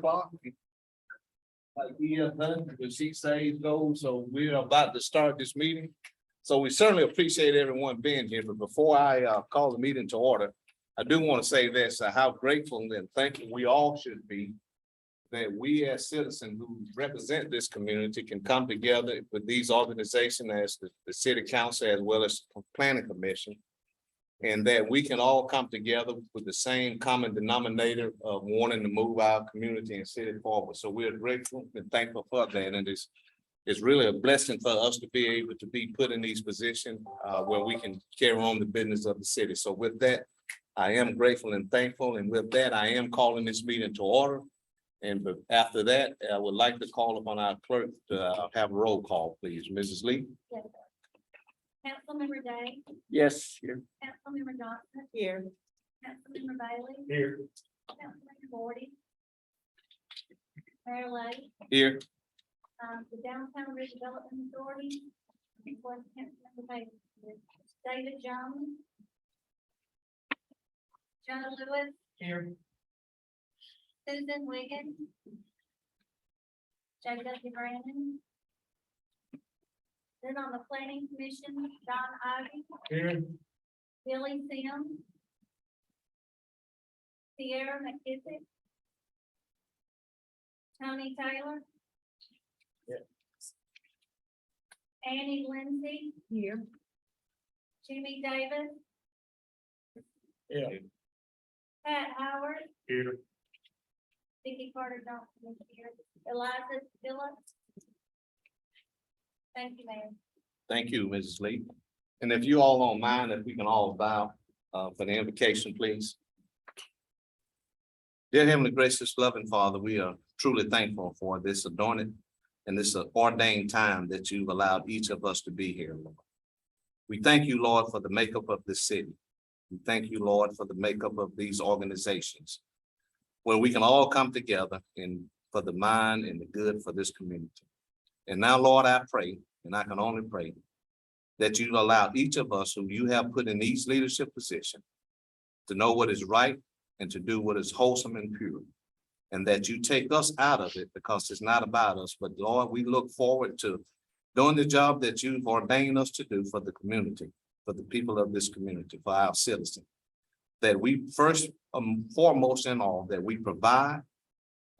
o'clock. Like when she says go, so we're about to start this meeting. So we certainly appreciate everyone being here, but before I call the meeting to order, I do want to say this, how grateful and thankful we all should be that we as citizens who represent this community can come together with these organizations as the city council as well as the planning commission. And that we can all come together with the same common denominator of wanting to move our community and city forward. So we're grateful and thankful for that. And it's really a blessing for us to be able to be put in these positions where we can carry on the business of the city. So with that, I am grateful and thankful. And with that, I am calling this meeting to order. And after that, I would like to call upon our clerk to have a roll call, please. Mrs. Lee? Yes, sir. Councilmember Day, Yes. Here. Councilmember Johnson. Here. Councilmember Bailey, Here. Councilmember Gordy. Mayor Lay, Here. The Downtown Redevelopment Authority. Was Councilmember Bailey. David Jones. John Lewis. Here. Susan Wiggins. J.W. Brandon. Then on the planning commission, Don Ivy. Here. Billy Sims. Sierra McKissick. Tony Taylor. Yeah. Annie Lindsay. Here. Jimmy Davis. Yeah. Pat Howard. Here. Vicky Carter Johnson is here. Eliza Phillips. Thank you, Mayor. Thank you, Mrs. Lee. And if you all don't mind, if we can all bow for the invocation, please. Dear Heavenly Gracious, loving Father, we are truly thankful for this anointed and this ordained time that you've allowed each of us to be here, Lord. We thank you, Lord, for the makeup of this city. We thank you, Lord, for the makeup of these organizations, where we can all come together for the mind and the good for this community. And now, Lord, I pray, and I can only pray, that you allow each of us who you have put in these leadership positions to know what is right and to do what is wholesome and pure. And that you take us out of it because it's not about us, but Lord, we look forward to doing the job that you've ordained us to do for the community, for the people of this community, for our citizens. That we first, foremost in all, that we provide,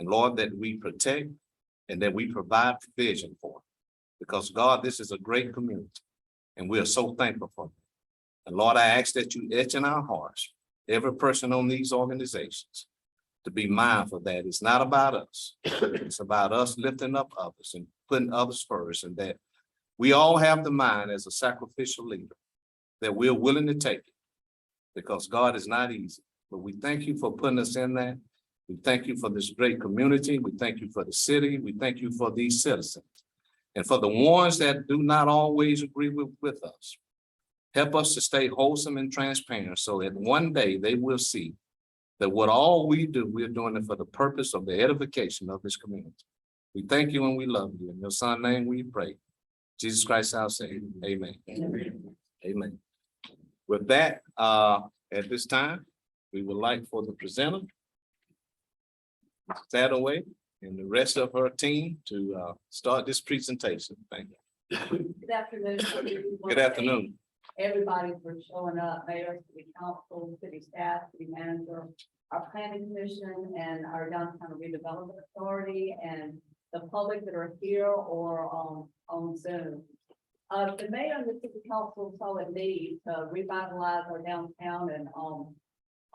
and Lord, that we protect, and that we provide provision for. Because God, this is a great community, and we are so thankful for it. And Lord, I ask that you etch in our hearts, every person on these organizations, to be mindful that it's not about us. It's about us lifting up others and putting others first, and that we all have the mind as a sacrificial leader, that we're willing to take it, because God is not easy. But we thank you for putting us in that. We thank you for this great community. We thank you for the city. We thank you for these citizens. And for the ones that do not always agree with us, help us to stay wholesome and transparent so that one day they will see that what all we do, we're doing it for the purpose of the edification of this community. We thank you and we love you. In your son's name we pray. Jesus Christ, our Savior. Amen. Amen. Amen. With that, at this time, we would like for the presenter, Satterway, and the rest of her team to start this presentation. Thank you. Good afternoon. Good afternoon. Everybody for showing up, mayor, city council, city staff, city manager, our planning commission, and our Downtown Redevelopment Authority, and the public that are here or on Zoom. The mayor and the city council saw a need to revitalize our downtown and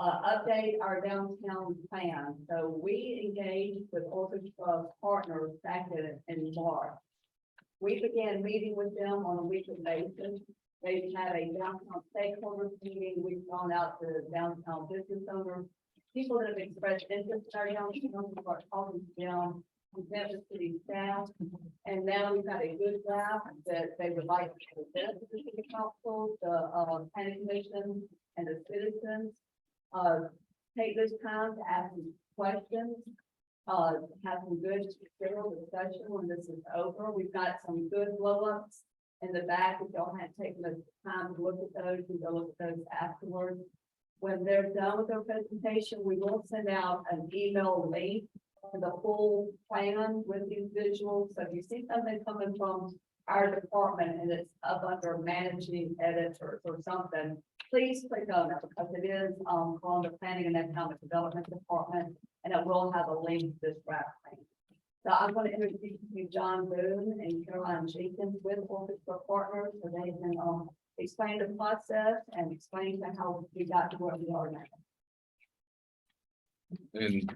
update our downtown plan. So we engaged with orchestra partners back in March. We began meeting with them on a weekly basis. They've had a downtown stakeholder meeting. We've gone out to downtown business owners, people that have expressed interest in our downtown. We start talking to them. We've met with city staff, and now we've got a good draft that they would like to present to the city council, the planning commission, and the citizens. Take this time to ask some questions, have some good general discussion when this is over. We've got some good blow-ups in the back. If y'all had taken the time to look at those, we go look at those afterwards. When they're done with their presentation, we will send out an email link the whole plan with these visuals. So if you see something coming from our department and it's up under managing editors or something, please click on it because it is on the planning and economic development department, and it will have a link to this draft plan. So I'm going to introduce you John Boone and Caroline Jenkins with Orchestra Partners, so they can explain the process and explain to how we got to where we are now. And,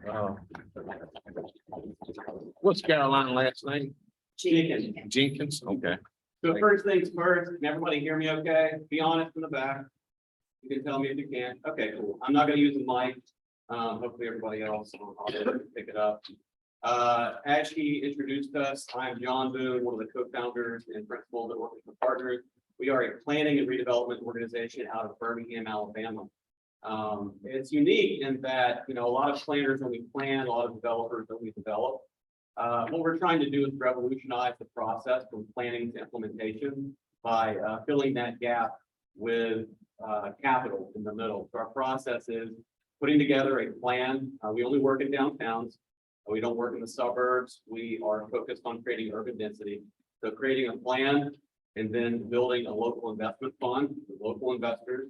what's Caroline's last name? Jenkins. Jenkins, okay. So first things first, can everybody hear me okay? Be honest in the back. You can tell me if you can. Okay, cool. I'm not gonna use the mic. Hopefully everybody else will pick it up. As he introduced us, I'm John Boone, one of the co-founders and principals at Orchestra Partners. We are a planning and redevelopment organization out of Birmingham, Alabama. It's unique in that, you know, a lot of planners when we plan, a lot of developers that we develop. What we're trying to do is revolutionize the process from planning to implementation by filling that gap with capital in the middle. So our process is putting together a plan. We only work in downtowns. We don't work in the suburbs. We are focused on creating urban density. So creating a plan and then building a local investment fund with local investors.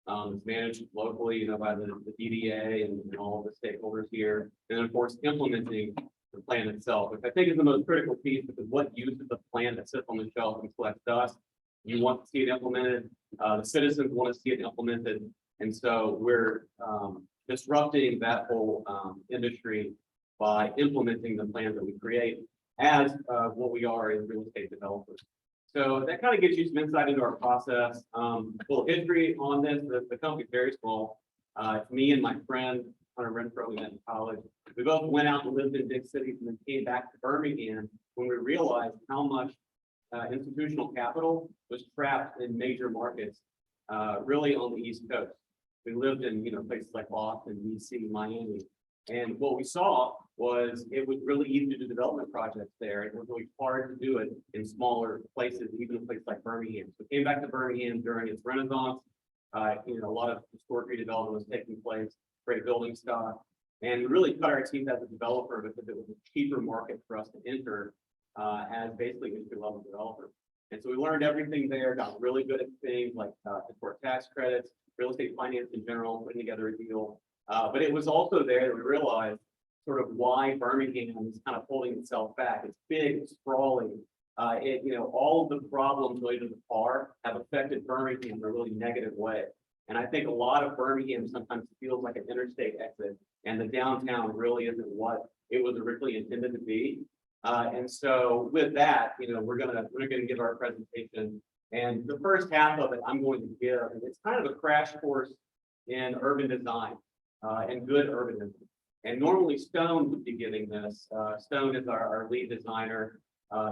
It's managed locally, you know, by the DDA and all of the stakeholders here. And then of course, implementing the plan itself, which I think is the most critical piece, because what uses the plan that sits on the shelf and collects dust, you want to see it implemented. The citizens want to see it implemented. And so we're disrupting that whole industry by implementing the plans that we create as what we are as real estate developers. So that kind of gives you some insight into our process. Full history on this, the company's very small. It's me and my friend, Hunter Renfro, we met in college. We both went out and lived in big cities and then came back to Birmingham when we realized how much institutional capital was trapped in major markets, really on the East Coast. We lived in, you know, places like Boston, DC, Miami. And what we saw was it was really easy to do development projects there. It was really hard to do it in smaller places, even a place like Birmingham. So we came back to Birmingham during its renaissance. You know, a lot of historic redevelopment was taking place, great building stock. And we really cut our teeth as a developer because it was a cheaper market for us to enter as basically entry-level developers. And so we learned everything there, got really good at things like historic tax credits, real estate finance in general, putting together a deal. But it was also there that we realized sort of why Birmingham is kind of holding itself back. It's big, it's sprawling. You know, all of the problems related to the car have affected Birmingham in a really negative way. And I think a lot of Birmingham sometimes feels like an interstate exit, and the downtown really isn't what it was originally intended to be. And so with that, you know, we're gonna give our presentation, and the first half of it I'm going to give, and it's kind of a crash course in urban design and good urbanism. And normally Stone would be giving this. Stone is our lead designer.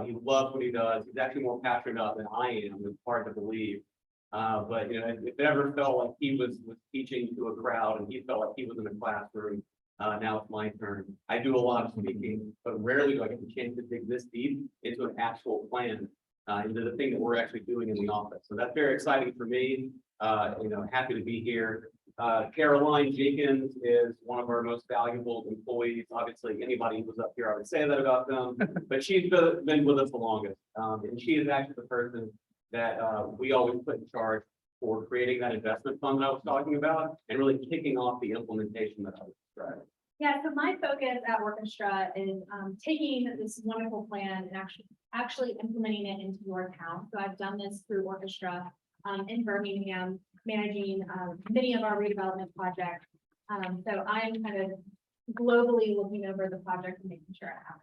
He loves what he does. He's actually more passionate about it than I am. It's hard to believe. But you know, if it ever felt like he was teaching to a crowd and he felt like he was in a classroom, now it's my turn. I do a lot of speaking, but rarely do I get the chance to dig this deep into an actual plan, into the thing that we're actually doing in the office. So that's very exciting for me. You know, happy to be here. Caroline Jenkins is one of our most valuable employees. Obviously, anybody who was up here, I would say that about them, but she's been with us the longest. And she is actually the person that we always put in charge for creating that investment fund that I was talking about and really kicking off the implementation that I was describing. Yeah, so my focus at Orchestra is taking this wonderful plan and actually implementing it into your town. So I've done this through Orchestra in Birmingham, managing many of our redevelopment projects. So I'm kind of globally looking over the project and making sure it happens.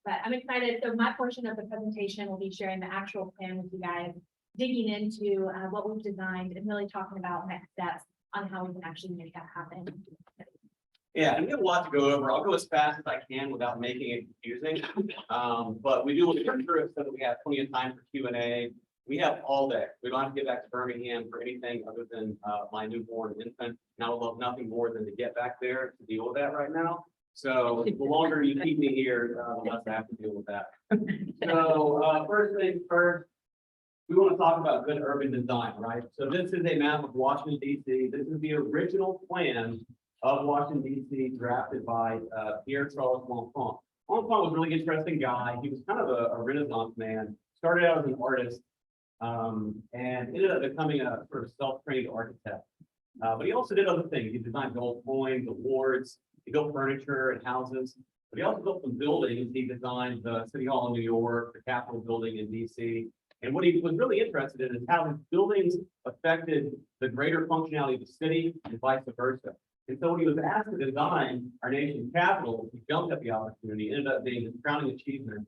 But I'm excited. So my portion of the presentation will be sharing the actual plan with you guys, digging into what we've designed and really talking about next steps on how we can actually make that happen. Yeah, and we have a lot to go over. I'll go as fast as I can without making it confusing. But we do want to go through it so that we have plenty of time for Q&A. We have all day. We don't have to get back to Birmingham for anything other than my newborn infant. And I would love nothing more than to get back there to deal with that right now. So the longer you keep me here, the less I have to deal with that. So first things first, we want to talk about good urban design, right? So this is a map of Washington, D.C. This is the original plan of Washington DC, drafted by Pierre Charles L'Enfant. L'Enfant was a really interesting guy. He was kind of a Renaissance man. Started out as an artist, and ended up becoming a sort of self-trained architect. But he also did other things. He designed gold coins, awards. He built furniture and houses. But he also built some buildings. He designed the City Hall in New York, the Capitol building in DC. And what he was really interested in is how his buildings affected the greater functionality of the city and vice versa. And so when he was asked to design our nation's capital, he jumped at the opportunity, ended up being his crowning achievement.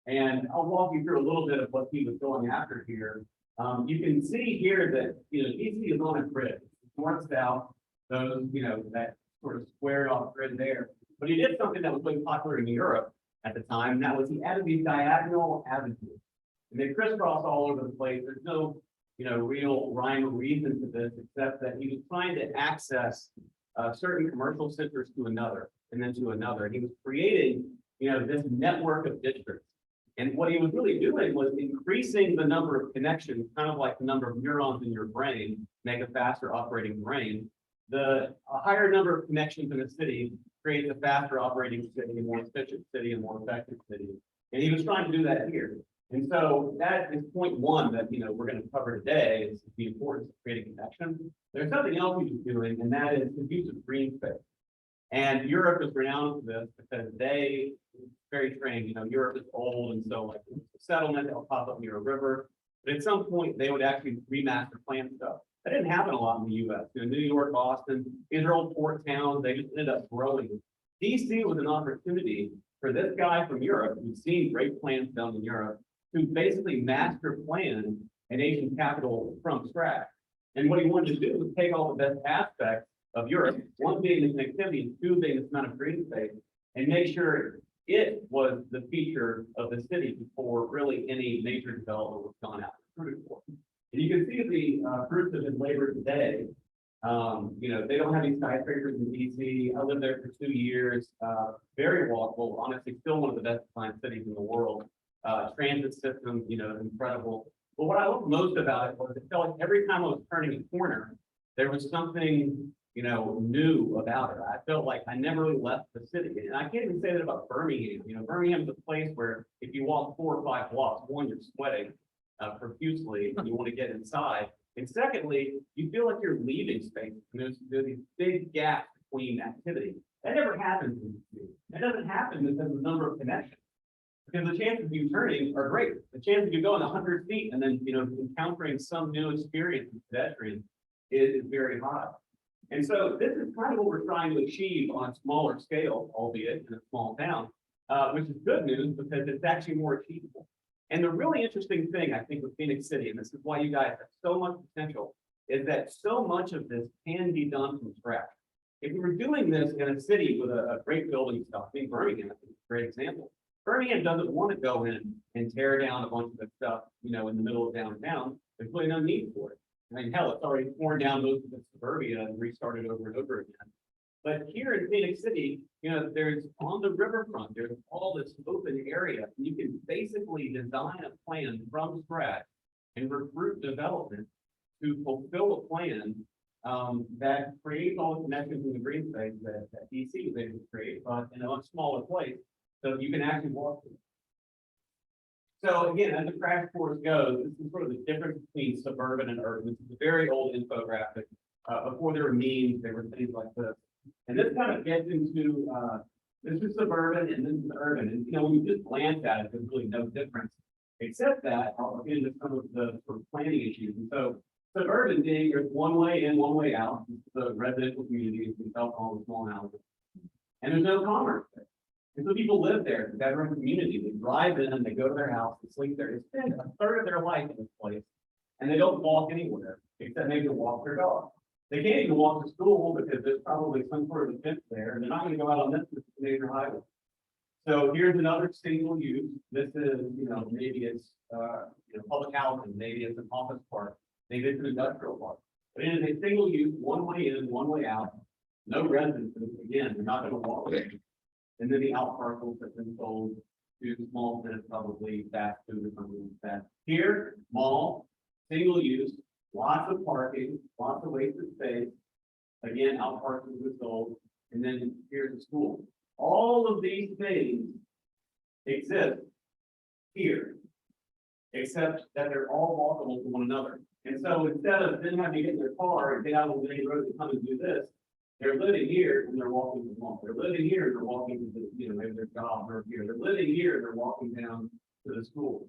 And I'll walk you through a little bit of what he was going after here. You can see here that, DC is on a grid, north, south, those, that sort of squared off grid there. But he did something that was really popular in Europe at the time, and that was he added these diagonal avenues. And they crisscross all over the place. There's no, real rhyme or reason to this, except that he was trying to access certain commercial centers to another, and then to another. And he was creating, this network of districts. And what he was really doing was increasing the number of connections, kind of like the number of neurons in your brain, make a faster operating brain. A higher number of connections in a city creates a faster operating city, a more efficient city, a more effective city. And he was trying to do that here. And so that is point one that we're going to cover today, is the importance of creating connection. There's something else he was doing, and that is the use of green space. And Europe is renowned for this because it's very strange. Europe is old, and so like the settlement that will pop up near a river. But at some point, they would actually remaster plan stuff. That didn't happen a lot in the U.S. New York, Boston, these are old port towns. They just ended up growing. DC was an opportunity for this guy from Europe who'd seen great plans done in Europe to basically master plan an Asian capital from scratch. And what he wanted to do was take all the best aspects of Europe, one being the connectivity, and two being this amount of green space, and make sure it was the feature of the city before really any major development was gone out and recruited for. And you can see the fruits of his labor today. They don't have any skyscrapers in DC. I lived there for 2 years. Very walkable, honestly, still one of the best designed cities in the world. Transit system, incredible. But what I loved most about it was it felt like every time I was turning a corner, there was something, new about it. I felt like I never really left the city. And I can't even say that about Birmingham. Birmingham is a place where if you walk 4 or 5 blocks, one, you're sweating profusely and you want to get inside. And secondly, you feel like you're leaving space. And there's these big gaps between activity. That never happens in the city. That doesn't happen because of the number of connections. Because the chances of you turning are great. The chance of you going 100 feet and then, encountering some new experience with pedestrians is very high. And so this is kind of what we're trying to achieve on a smaller scale, albeit in a small town, which is good news because it's actually more achievable. And the really interesting thing, I think, with Phenix City, and this is why you guys have so much potential, is that so much of this can be done from scratch. If we were doing this in a city with a great building stuff, I think Birmingham is a great example. Birmingham doesn't want to go in and tear down a bunch of the stuff, in the middle of downtown. There's really no need for it. I mean, hell, it's already torn down most of the suburbia and restarted over and over again. But here in Phenix City, there's on the riverfront, there's all this open area. And you can basically design a plan from scratch and recruit development to fulfill a plan that creates all the connections in the green space that DC was able to create, but in a much smaller place. So you can actually walk through. So again, as the crash course goes, this is sort of the difference between suburban and urban. This is a very old infographic. Before there were memes, there were things like this. And this kind of gets into, this is suburban and this is urban. And when you just glance at it, there's really no difference, except that I'll get into some of the sort of planning issues. And so suburban being, there's one way in, one way out. The residential communities, we all the small houses. And there's no commerce there. And so people live there, it's a veteran community. They drive in, they go to their house, they sleep there. They spend a third of their life in this place. And they don't walk anywhere, except maybe to walk their dog. They can't even walk to school because there's probably some sort of a fence there. And they're not going to go out on this major highway. So here's another single use. This is, maybe it's public housing, maybe it's an office park, maybe it's an industrial park. But it is a single use, one way in, one way out. No residents, again, they're not going to walk there. And then the out parcels have been sold to small tenants, probably fast food or something like that. Here, mall, single use, lots of parking, lots of wasted space. Again, out parking was sold, and then here's the school. All of these things exist here, except that they're all walkable to one another. And so instead of them having to get in their car and get out on the main road to come and do this, they're living here and they're walking to home. They're living here and they're walking to the, maybe their job or here. They're living here and they're walking down to the school.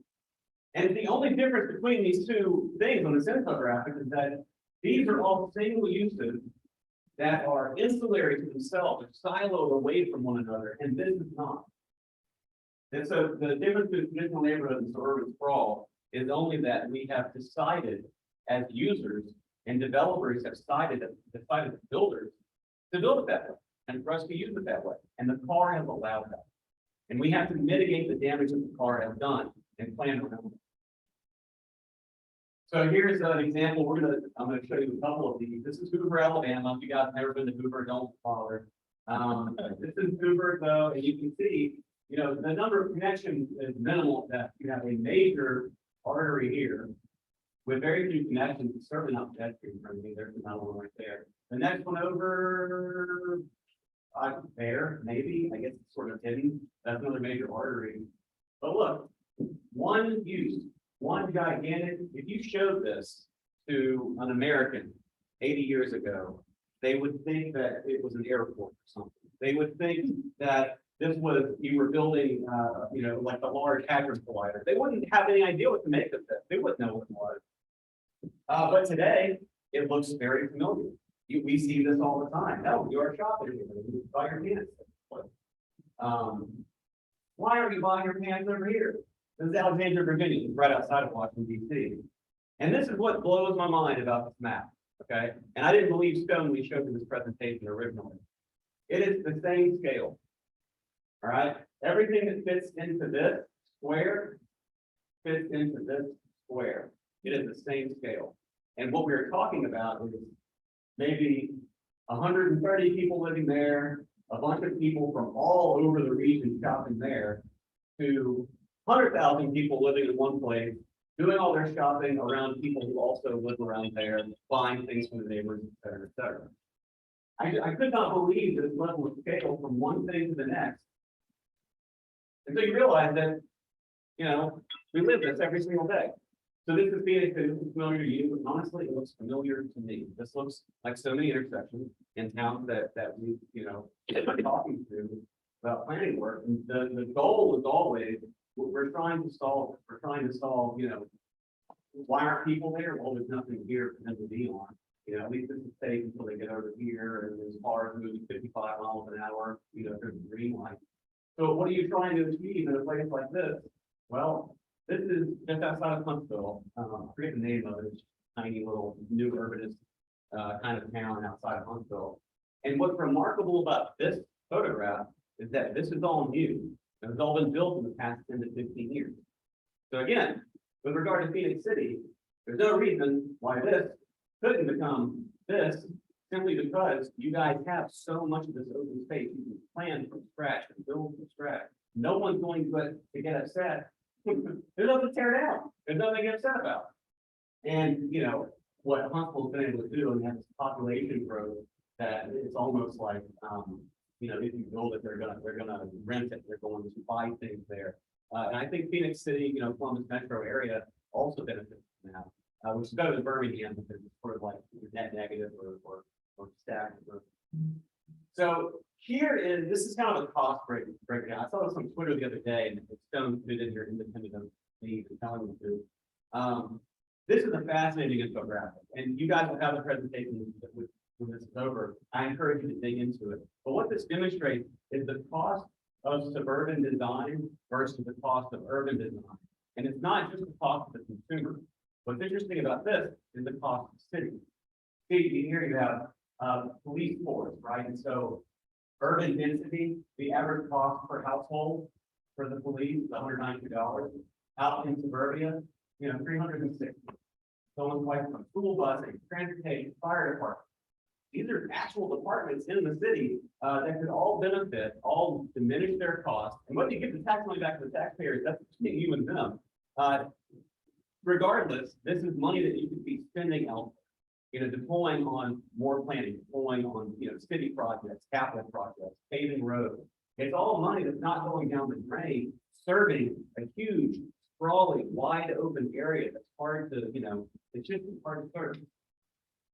And the only difference between these two things on this infographic is that these are all single uses that are insulary to themselves, they're siloed away from one another, and this is not. And so the difference between traditional neighborhood and suburban sprawl is only that we have decided as users and developers have decided as builders to build it that way and for us to use it that way. And the car has allowed that. And we have to mitigate the damage that the car has done and plan around it. So here's an example. I'm gonna show you a couple of these. This is Hoover, Alabama. If you guys have never been to Hoover, don't bother. This is Hoover though, and you can see, the number of connections is minimal, that you have a major artery here with very few connections. It's certainly not pedestrian friendly. There's another one right there. The next one over there, maybe, I guess it's sort of hidden. That's another major artery. But look, one gigantic, if you showed this to an American 80 years ago, they would think that it was an airport or something. They would think that you were building, like a large hadron collider. They wouldn't have any idea what to make of this. They wouldn't know what it was. But today, it looks very familiar. We see this all the time. No, you are shopping. You buy your pants. Why are you buying your pants over here? This is Alexandria, Virginia, right outside of Washington, D.C. And this is what blows my mind about this map, okay? And I didn't believe Stone when we showed you this presentation originally. It is the same scale, all right? Everything that fits into this square fits into this square. It is the same scale. And what we're talking about is maybe 130 people living there, a bunch of people from all over the region shopping there, to 100,000 people living in one place, doing all their shopping around people who also live around there, buying things from the neighbors, et cetera, et cetera. I could not believe this level of scale from one thing to the next. And so you realize that, we live this every single day. So this is Phoenix, this is familiar to you, but honestly, it looks familiar to me. This looks like so many intersections in towns that we, are talking to about planning work. And the goal is always, we're trying to solve, why aren't people there? Well, there's nothing here for them to be on. At least this is safe until they get over here and there's cars moving 55 miles an hour, there's a green light. So what are you trying to achieve in a place like this? Well, this is just outside of Huntsville. I forget the name of it. It's a tiny little new urbanist kind of town outside of Huntsville. And what's remarkable about this photograph is that this is all new. And it's all been built in the past 10 to 15 years. So again, with regard to Phoenix City, there's no reason why this couldn't become this, simply because you guys have so much of this open space. You can plan from scratch and build from scratch. No one's going to get upset. There's nothing to tear down. There's nothing to get upset about. And what Huntsville's been able to do, and have this population growth that it's almost like if you build it, they're gonna rent it. They're going to buy things there. And I think Phoenix City, Columbus metro area also benefits from that, which is better than Birmingham because it's sort of like net negative or stagnant. So this is kind of a cost breakdown. I saw this on Twitter the other day, and it's Stone put it in your independent of me telling me to. This is a fascinating infographic, and you guys will have a presentation when this is over. I encourage you to dig into it. But what this demonstrates is the cost of suburban design versus the cost of urban design. And it's not just the cost of the consumer. What's interesting about this is the cost of the city. See, here you have police force, right? And so urban density, the average cost per household for the police is $192. Out in suburbia, $360. Someone's like from school busing, transportation, fire department. These are actual departments in the city that could all benefit, all diminish their costs. And whether you give the tax money back to the taxpayers, that's between you and them. Regardless, this is money that you could be spending elsewhere. deploying on more planning, deploying on, city projects, capital projects, paving roads. It's all money that's not going down the drain, serving a huge, sprawling, wide open area that's hard to, it's just hard to serve.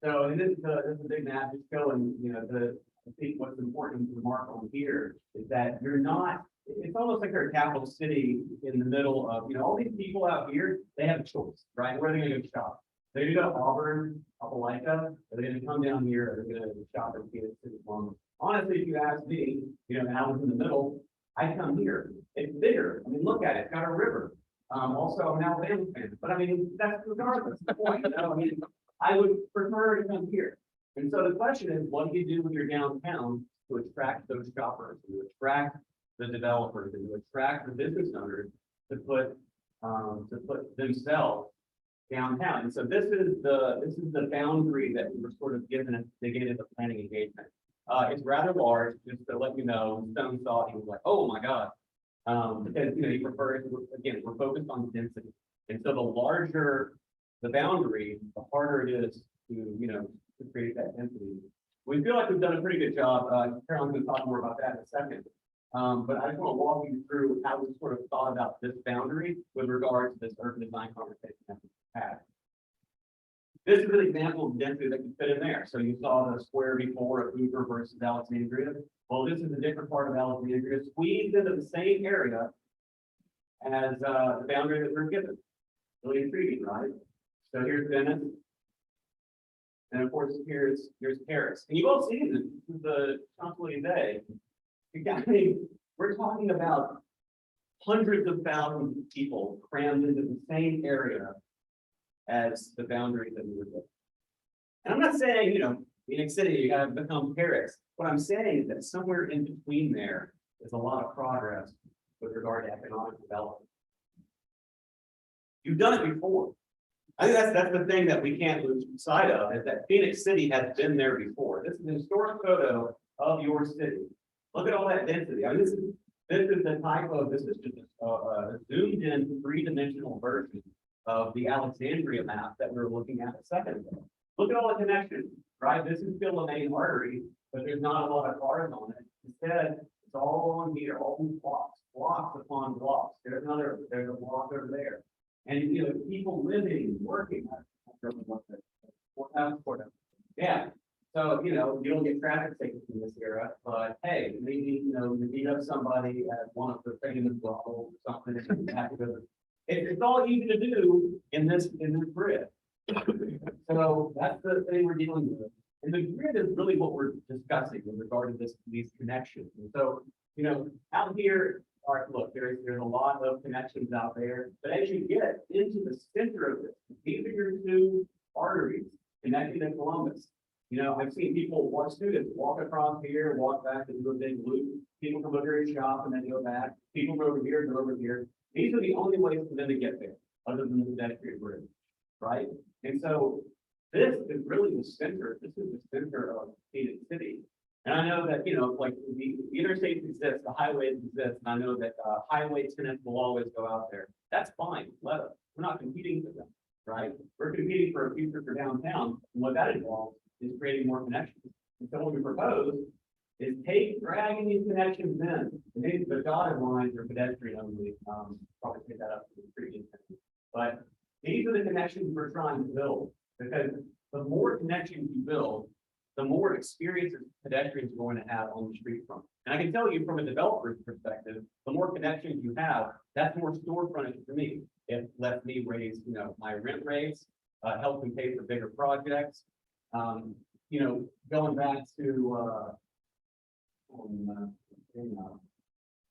So, and this is a big map just showing, I think what's important to remark on here is that you're not, it's almost like they're a capital city in the middle of, all these people out here, they have a choice, right? Where are they gonna go shop? They're gonna go to Auburn, Opelika, or they're gonna come down here, or they're gonna shop at Phenix City Council. Honestly, if you ask me, and I was in the middle, I come here. It's bigger. I mean, look at it. It's got a river. Also, I'm an Alabama fan, but I mean, that's regardless of the point. I mean, I would prefer to come here. And so the question is, what do you do with your downtown to attract those shoppers, to attract the developers, and to attract the business owners to put themselves downtown? And so this is the boundary that we were sort of given at the beginning of the planning engagement. It's rather large, just to let you know. Stone saw it, he was like, oh my God. Because he prefers, again, we're focused on density. And so the larger the boundary, the harder it is to create that density. We feel like we've done a pretty good job. Carolyn's going to talk more about that in a second. But I just want to walk you through how we sort of thought about this boundary with regard to this urban design conversation that we had. This is an example of density that can fit in there. So you saw the square before of Hoover versus Alexandria. Well, this is a different part of Alexandria, squeezed into the same area as the boundary that we're given. Really intriguing, right? So here's Venice. And of course, here's Paris. And you've all seen this. This is the Champs-Élysées. We're talking about hundreds of thousands of people crammed into the same area as the boundary that we were given. And I'm not saying, Phoenix City, you gotta become Paris. What I'm saying is that somewhere in between there is a lot of progress with regard to economic development. You've done it before. I think that's the thing that we can't lose sight of, is that Phoenix City has been there before. This is a historic photo of your city. Look at all that density. I mean, this is the type of, this is just a zoomed in three-dimensional version of the Alexandria map that we were looking at a second ago. Look at all the connections, right? This is still a main artery, but there's not a lot of cars on it. Instead, it's all on here, all these blocks upon blocks. There's a block over there. And, people living, working. Yeah. So, you don't get traffic tickets in this era, but hey, maybe, you beat up somebody at one of the famous brothels or something. And you have to go. It's all easy to do in this grid. So that's the thing we're dealing with. And the grid is really what we're discussing with regard to these connections. And so, out here, all right, look, there's a lot of connections out there, but as you get into the center of this, these are your two arteries connecting to Columbus. I've seen people, students walk across here, walk back and do a big loop. People come over here and shop and then go back. People go over here, go over here. These are the only ways for them to get there, other than the pedestrian bridge, right? And so this is really the center. This is the center of Phoenix City. And I know that, like the interstates exist, the highways exist, and I know that highway tenants will always go out there. That's fine. Let us. We're not competing for them, right? We're competing for a future for downtown. And what that involves is creating more connections. And so what we propose is dragging these connections in. And these, the dotted lines are pedestrian only. Probably pick that up to the previous. But these are the connections we're trying to build, because the more connections you build, the more experiences pedestrians are going to have on the street front. And I can tell you from a developer's perspective, the more connections you have, that's more store frontage for me. It lets me raise, my rent rates, help me pay for bigger projects. Going back to,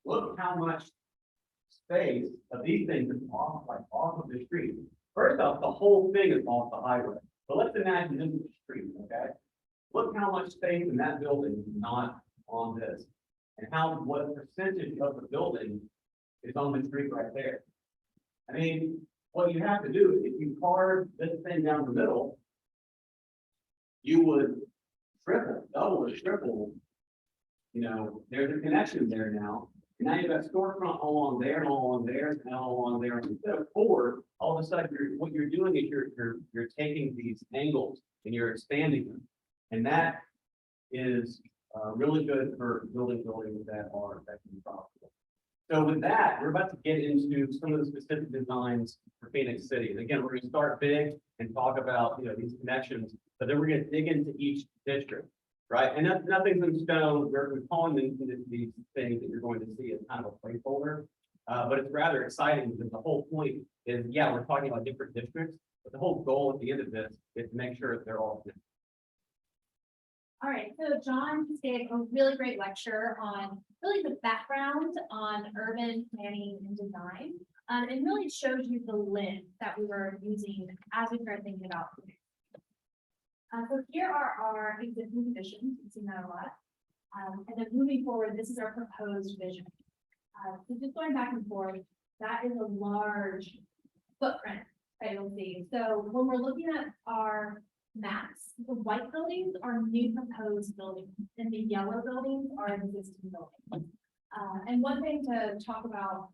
look how much space of these things is off of the street. First off, the whole thing is off the highway. But let's imagine this is the street, okay? Look how much space in that building is not on this, and what percentage of the building is on the street right there. I mean, what you have to do is, if you carve this thing down the middle, you would double or triple. There's a connection there now, And now you've got storefront all along there and all along there and all along there. Instead of four, all of a sudden, what you're doing is you're taking these angles and you're expanding them. And that is really good for buildings that can be profitable. So with that, we're about to get into some of the specific designs for Phoenix City. And again, we're gonna start big and talk about, these connections, but then we're gonna dig into each district, right? And nothing's in stone. We're calling these things that you're going to see as kind of a placeholder. But it's rather exciting because the whole point is, yeah, we're talking about different districts, but the whole goal at the end of this is to make sure that they're all connected. All right, so John just gave a really great lecture on really the background on urban planning and design. And really shows you the lens that we were using as we started thinking about. So here are our existing conditions, you've seen that a lot. And then moving forward, this is our proposed vision. So just going back and forth, that is a large footprint that you'll see. So when we're looking at our maps, the white buildings are new proposed buildings, and the yellow buildings are existing buildings. And one thing to talk about,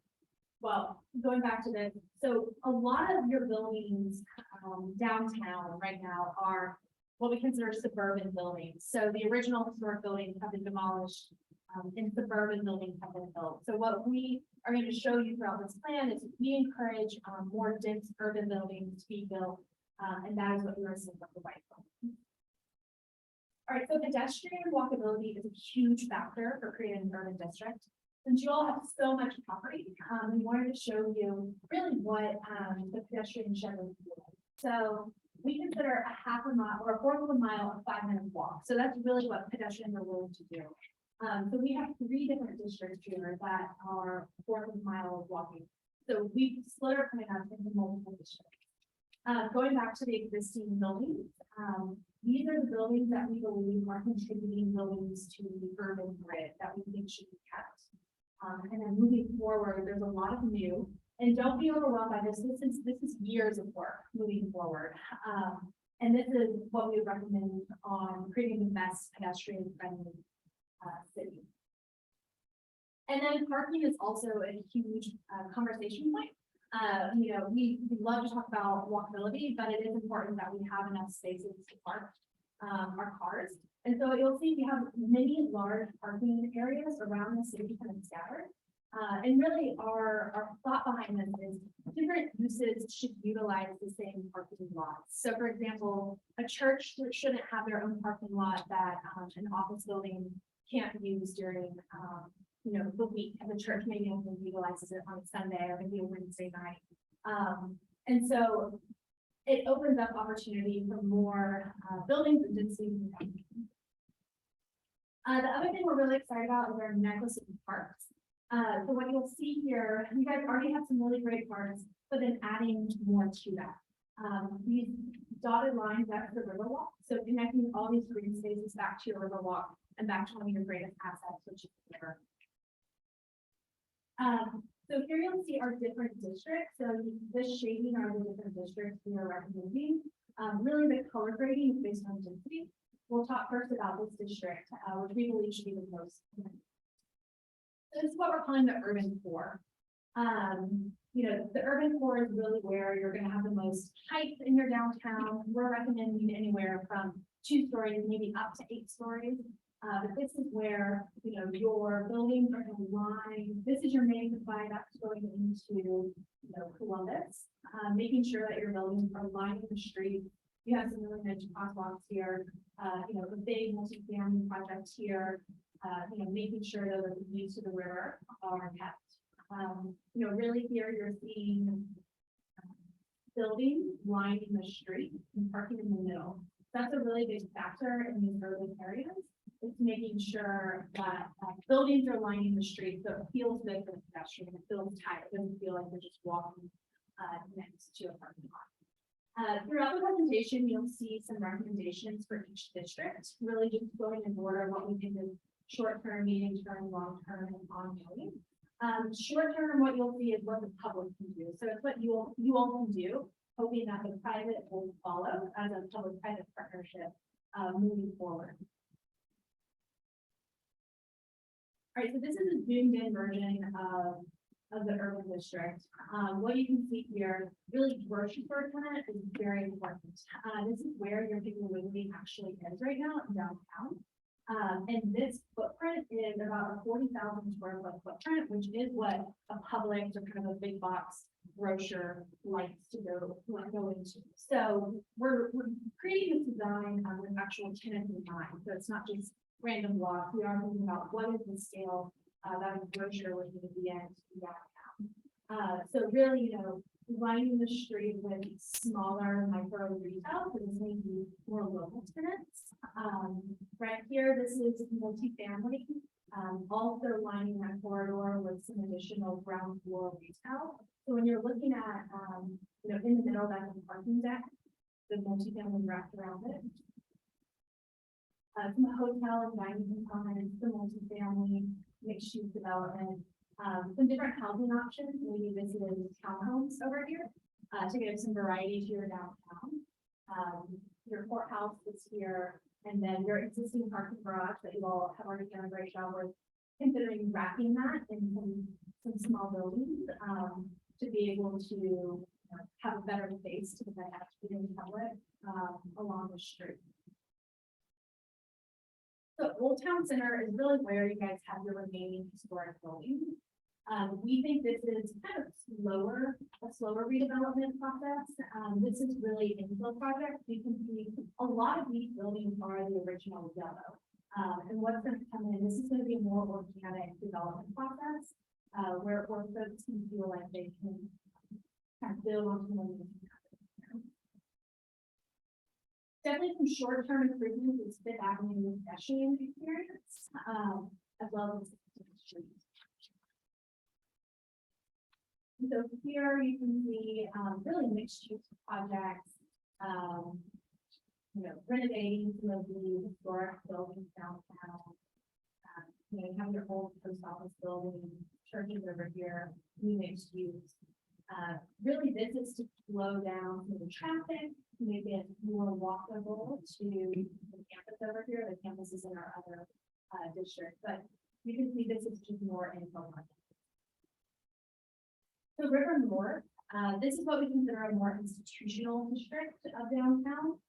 well, going back to this, so a lot of your buildings downtown right now are what we consider suburban buildings. So the original historic buildings have been demolished, and suburban buildings have been built. So what we are going to show you throughout this plan is we encourage more dense urban buildings to be built. And that is what we are seeing with the white building. All right, so pedestrian walkability is a huge factor for creating an urban district. Since you all have so much property, we wanted to show you really what the pedestrian shed is doing. So we consider a half a mile or a fourth of a mile a 5-minute walk. So that's really what pedestrians are willing to do. So we have 3 different districts here that are a fourth of a mile of walking. So we split our plan up into multiple districts. Going back to the existing buildings, these are the buildings that we believe are contributing buildings to the urban grid that we think should be kept. And then moving forward, there's a lot of new, and don't be overwhelmed by this. This is years of work moving forward. And this is what we would recommend on creating the best pedestrian friendly city. And then parking is also a huge conversation point. We love to talk about walkability, but it is important that we have enough spaces to park our cars. And so you'll see we have many large parking areas around the city kind of scattered. And really our thought behind this is different uses should utilize the same parking lots. So for example, a church shouldn't have their own parking lot that an office building can't use during the week, and the church maybe only utilizes it on Sunday or maybe a Wednesday night. And so it opens up opportunity for more buildings and density. The other thing we're really excited about is our necklace of parks. So what you'll see here, you guys already have some really great parks, but then adding more to that. These dotted lines, that's the Riverwalk. So connecting all these green spaces back to your Riverwalk and back to one of your greatest assets, which is the river. So here you'll see our different districts. So this shading are the different districts we are recommending. Really the color grading is based on density. We'll talk first about this district, which we believe should be the most. So this is what we're calling the urban core. The urban core is really where you're going to have the most height in your downtown. We're recommending anywhere from 2 stories, maybe up to 8 stories. But this is where, your buildings are going to line. This is your main viaduct going into, Columbus, making sure that your buildings are lining the street. You have some really nice crosswalks here, the big multi-family projects here, making sure that the views to the river are kept. Really here you're seeing buildings lining the street and parking in the middle. That's a really big factor in these urban areas. It's making sure that buildings are lining the street, so it feels good for the pedestrian. It feels tight. It doesn't feel like they're just walking next to a parking lot. Throughout the presentation, you'll see some recommendations for each district, really just going in order what we think is short-term, medium-term, long-term, and ongoing. Short-term, what you'll see is what the public can do. So it's what you all can do, hoping that the private will follow as a public-private partnership moving forward. All right, so this is a zoomed in version of the urban district. What you can see here, really grocery store tenant is very important. This is where your Piggly Wiggly actually is right now in downtown. And this footprint is about a 40,000 square foot footprint, which is what a Publix or kind of a big box grocer likes to go into. So we're creating this design with actual tenants in mind. So it's not just random blocks. We are thinking about what is the scale that a grocer would need to be in downtown. So really, you know, lining the street with smaller micro retail, so this may be more local tenants. Right here, this is multifamily, also lining that corridor with some additional ground floor retail. So when you're looking at, you know, in the middle, that's the parking deck, the multifamily wrapped around it. Some hotel and dining components, the multifamily mixed use development, some different housing options. Maybe this is townhomes over here to give some variety to your downtown. Your courthouse is here, and then your existing parking garage that you all have already done a great job with, considering wrapping that in some small buildings to be able to have a better space to the in public along the street. So Old Town Center is really where you guys have your remaining historic buildings. We think this is kind of a slower redevelopment process. This is really infill project. You can see a lot of these buildings are the original yellow. And what's going to come in, this is going to be a more organic development process where folks can feel like they can kind of build on something. Definitely some short-term improvements with Fifth Avenue pedestrian experience, as well as the streets. So here you can see really mixed use projects, you know, renovating some of the historic buildings downtown. You know, you have your old post office building, churches over here, new mixed use. Really, this is to slow down some of the traffic, make it more walkable to the campus over here. The campus is in our other district, but you can see this is just more info. So River North, this is what we consider a more institutional district of downtown.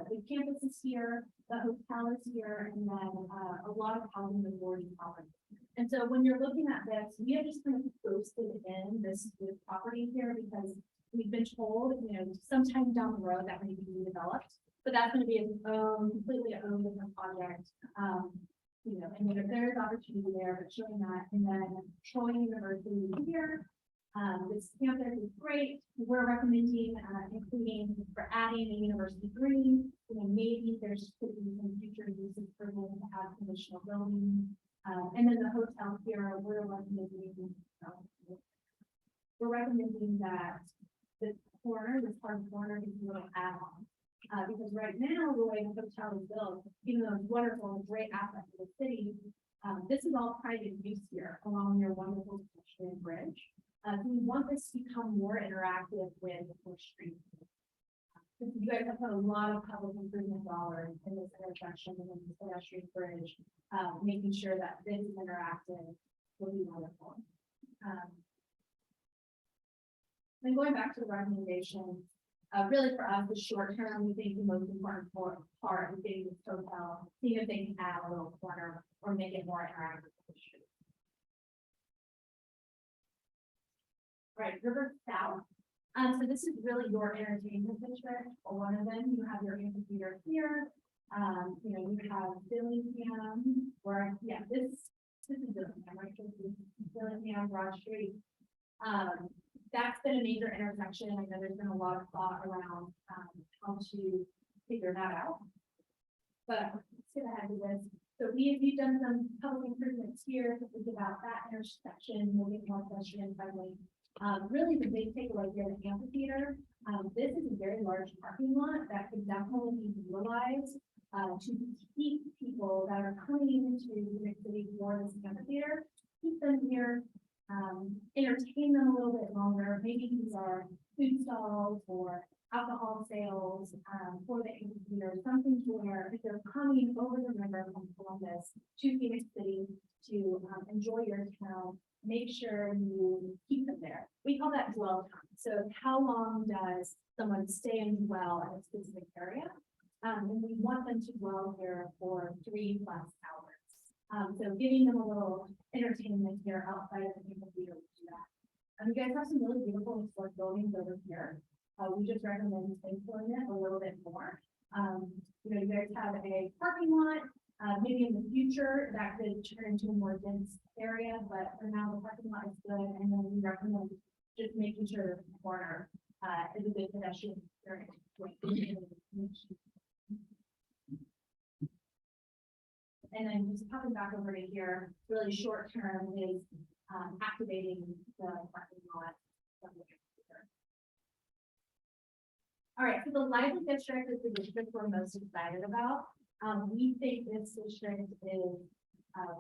The campus is here, the hotel is here, and then a lot of housing authority property. And so when you're looking at this, we have just kind of posted in this property here because we've been told, you know, sometime down the road that may be redeveloped, but that's going to be a completely own different project. You know, and there's opportunity there, but showing that, and then Troy University here. This campus is great. We're recommending including for adding a university green. You know, maybe there's could be some future uses for them to have conditional buildings. And then the hotel here, we're recommending that this corner, this part of the corner, is a little add-on. Because right now, the way the hotel is built, even though it's wonderful and great asset for the city, this is all private use here along your wonderful pedestrian bridge. We want this to become more interactive with the street. You guys have put a lot of public improvement dollars in this intersection and in this pedestrian bridge, making sure that this is interactive will be wonderful. Then going back to the recommendations, really for us, the short term, we think the most important part is getting this hotel, seeing if they can add a little corner or make it more interactive with the street. Right, River South. So this is really your entertainment district, or one of them. You have your amphitheater here. You know, you have Dillingham, where this is Dillingham, right? Dillingham, Broad Street. That's been a major intersection. I know there's been a lot of thought around how to figure that out. But let's get ahead of this. So we've done some public improvements here to think about that intersection, we'll get more pedestrian friendly. Really the big takeaway here in the amphitheater, this is a very large parking lot that could definitely be utilized to keep people that are coming into the city for this amphitheater, keep them here, entertain them a little bit longer. Maybe these are food stalls or alcohol sales, for the amphitheater, something where if they're coming over the river from Columbus to Phoenix City to enjoy your town, make sure you keep them there. We call that dwell time. So how long does someone stay and dwell in a specific area? And we want them to dwell here for 3+ hours. So giving them a little entertainment here outside of the amphitheater to do that. You guys have some really beautiful historic buildings over here. We just recommend exploring it a little bit more. You guys have a parking lot. Maybe in the future that could turn into a more dense area, but for now the parking lot is good. And then we recommend just making sure the corner is a good pedestrian experience. And then just coming back over to here, really short term is activating the parking lot. All right, so the lively district is the district we're most excited about. We think this district is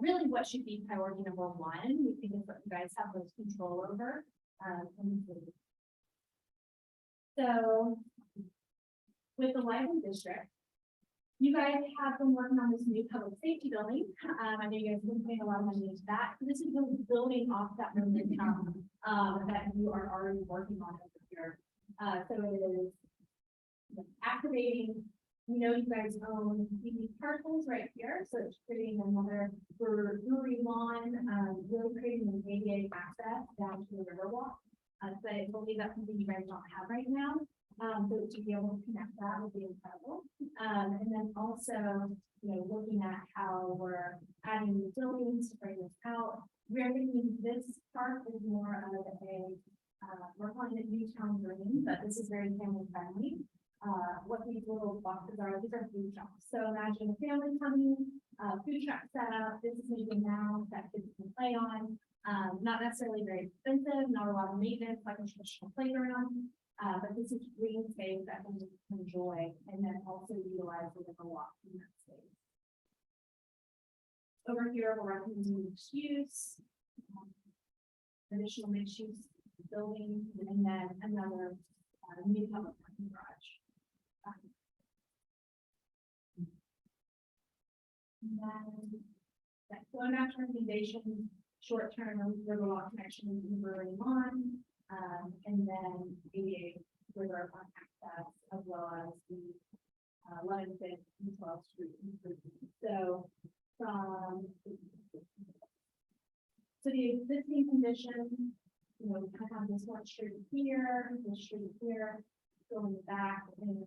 really what should be priority number 1. We think it's what you guys have most control over. So with the lively district, you guys have been working on this new public safety building. I know you guys have been paying a lot of money into that. So this is building off that momentum that you are already working on over here. So it is activating. We know you guys own these parcels right here, so it's creating another brewery lawn, really creating an ADA access down to the Riverwalk. But I believe that's something you guys don't have right now. So to be able to connect that would be incredible. And then also, looking at how we're adding new buildings to bring this out. We're thinking this park is more of a, we're calling it Newtown Green, but this is very family friendly. What these little boxes are, these are food trucks. So imagine a family coming, food truck setup. This is maybe now that kids can play on. Not necessarily very expensive, not a lot of maintenance like a traditional playground. But this is green space that can enjoy and then also utilize the Riverwalk in that space. Over here, we're recommending mixed use, additional mixed use building, and then another new public parking garage. And then that going after recommendation, short-term Riverwalk connection in Brewery Lawn, and then ADA river access as well as the 11th and 12th Street improvement. So from the existing condition, we kind of have this one street here, this street here, going back and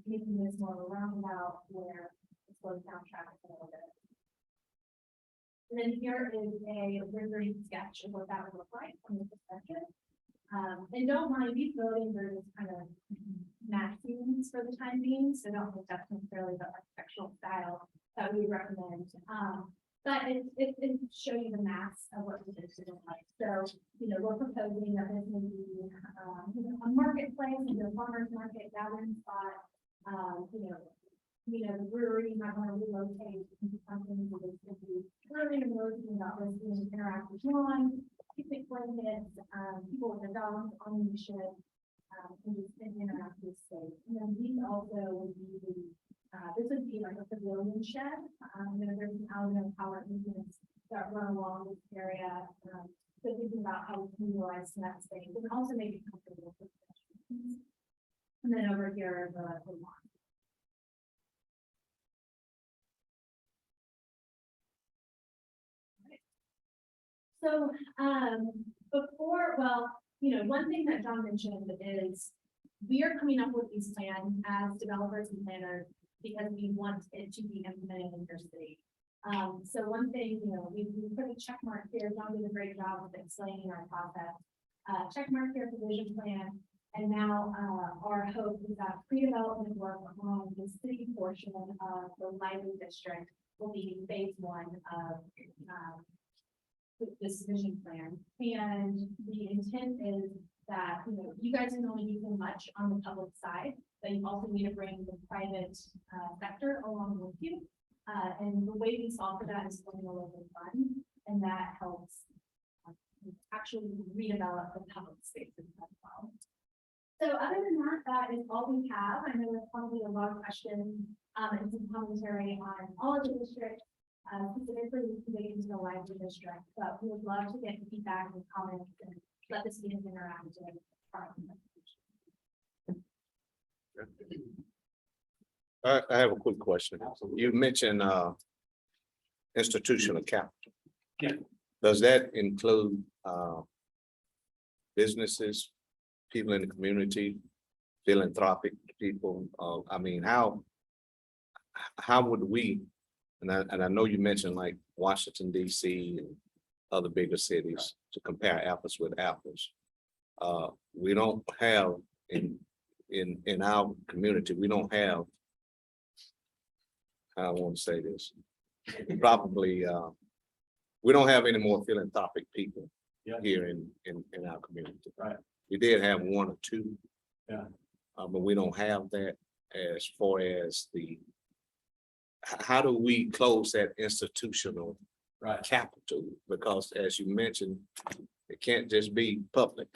making this more of a roundabout where it slows down traffic a little bit. And then here is a rendering sketch of what that would look like from this perspective. And don't mind, these buildings are just kind of maximums for the time being, so don't think that's necessarily the architectural style that we recommend. But it show you the mass of what this is like. So, we're proposing that this may be a marketplace, a farmer's market gathering spot. The brewery might want to relocate into something that is going to be really emerging about this being interactive lawn, picnic blankets, people with their dogs on leashes, and just an interactive space. And then these also would be this would be like a pavilion shed. There's an aluminium power units that run along this area. So thinking about how we can utilize that space and also make it comfortable for pedestrians. And then over here, the lawn. So, one thing that John mentioned is we are coming up with these plans as developers and planners because we want it to be implemented in your city. So one thing, we put a check mark here. John did a great job of explaining our process. Check mark here for vision plan. And now our hope is that pre-development work on the city portion of the lively district will be phase 1 of this vision plan. And the intent is that, you guys are only do so much on the public side, but you also need to bring the private sector along with you. And the way we solve for that is forming a local fund, and that helps actually redevelop the public spaces as well. So other than that, that is all we have. I know there's probably a lot of questions and some commentary on all of the districts, specifically related to the library district, but we would love to get feedback and comments and let this be an interactive part of the I have a quick question. You mentioned institutional capital. Yeah. Does that include businesses, people in the community, philanthropic people? I mean, how would we, and I know you mentioned like Washington DC and other bigger cities to compare apples with apples. We don't have in our community, we don't have, I want to say this, probably, we don't have any more philanthropic people here in our community. Right. We did have one or two. Yeah. But we don't have that as far as how do we close that institutional Right. capital? Because as you mentioned, it can't just be public.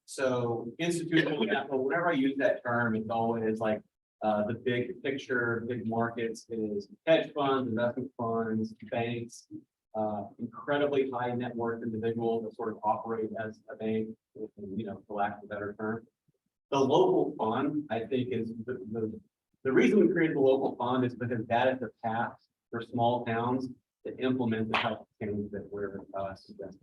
So institutional capital, whenever I use that term, it's always like the big picture, big markets is hedge funds, investment funds, banks, incredibly high net worth individuals that sort of operate as a bank, you know, for lack of a better term. The local fund, I think, is the reason we created the local fund is because that is the path for small towns to implement the type of change that we're suggesting.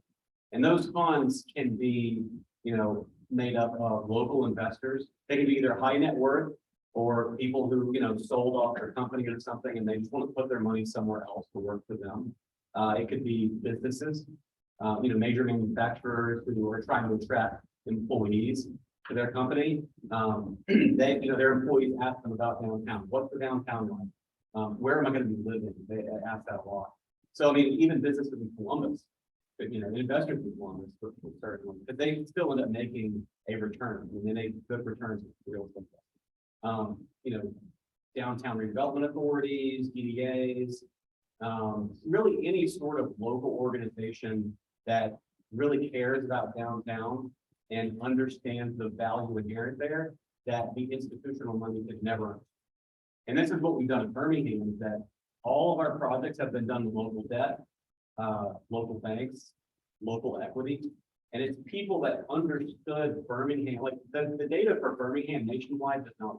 And those funds can be, you know, made up of local investors. They can be either high net worth or people who, you know, sold off their company or something and they just want to put their money somewhere else to work for them. It could be businesses, you know, major manufacturers who are trying to attract employees to their company. They, you know, their employees ask them about downtown. What's the downtown like? Where am I going to be living? They ask that a lot. So, I mean, even businesses in Columbus, you know, investors in Columbus, but they still end up making a return. I mean, they make good returns with real estate. You know, Downtown Redevelopment Authorities, DDAs, really any sort of local organization that really cares about downtown and understands the value inherent there that the institutional money could never. And this is what we've done in Birmingham, is that all of our projects have been done with local debt, local banks, local equity. And it's people that understood Birmingham, like the data for Birmingham nationwide does not,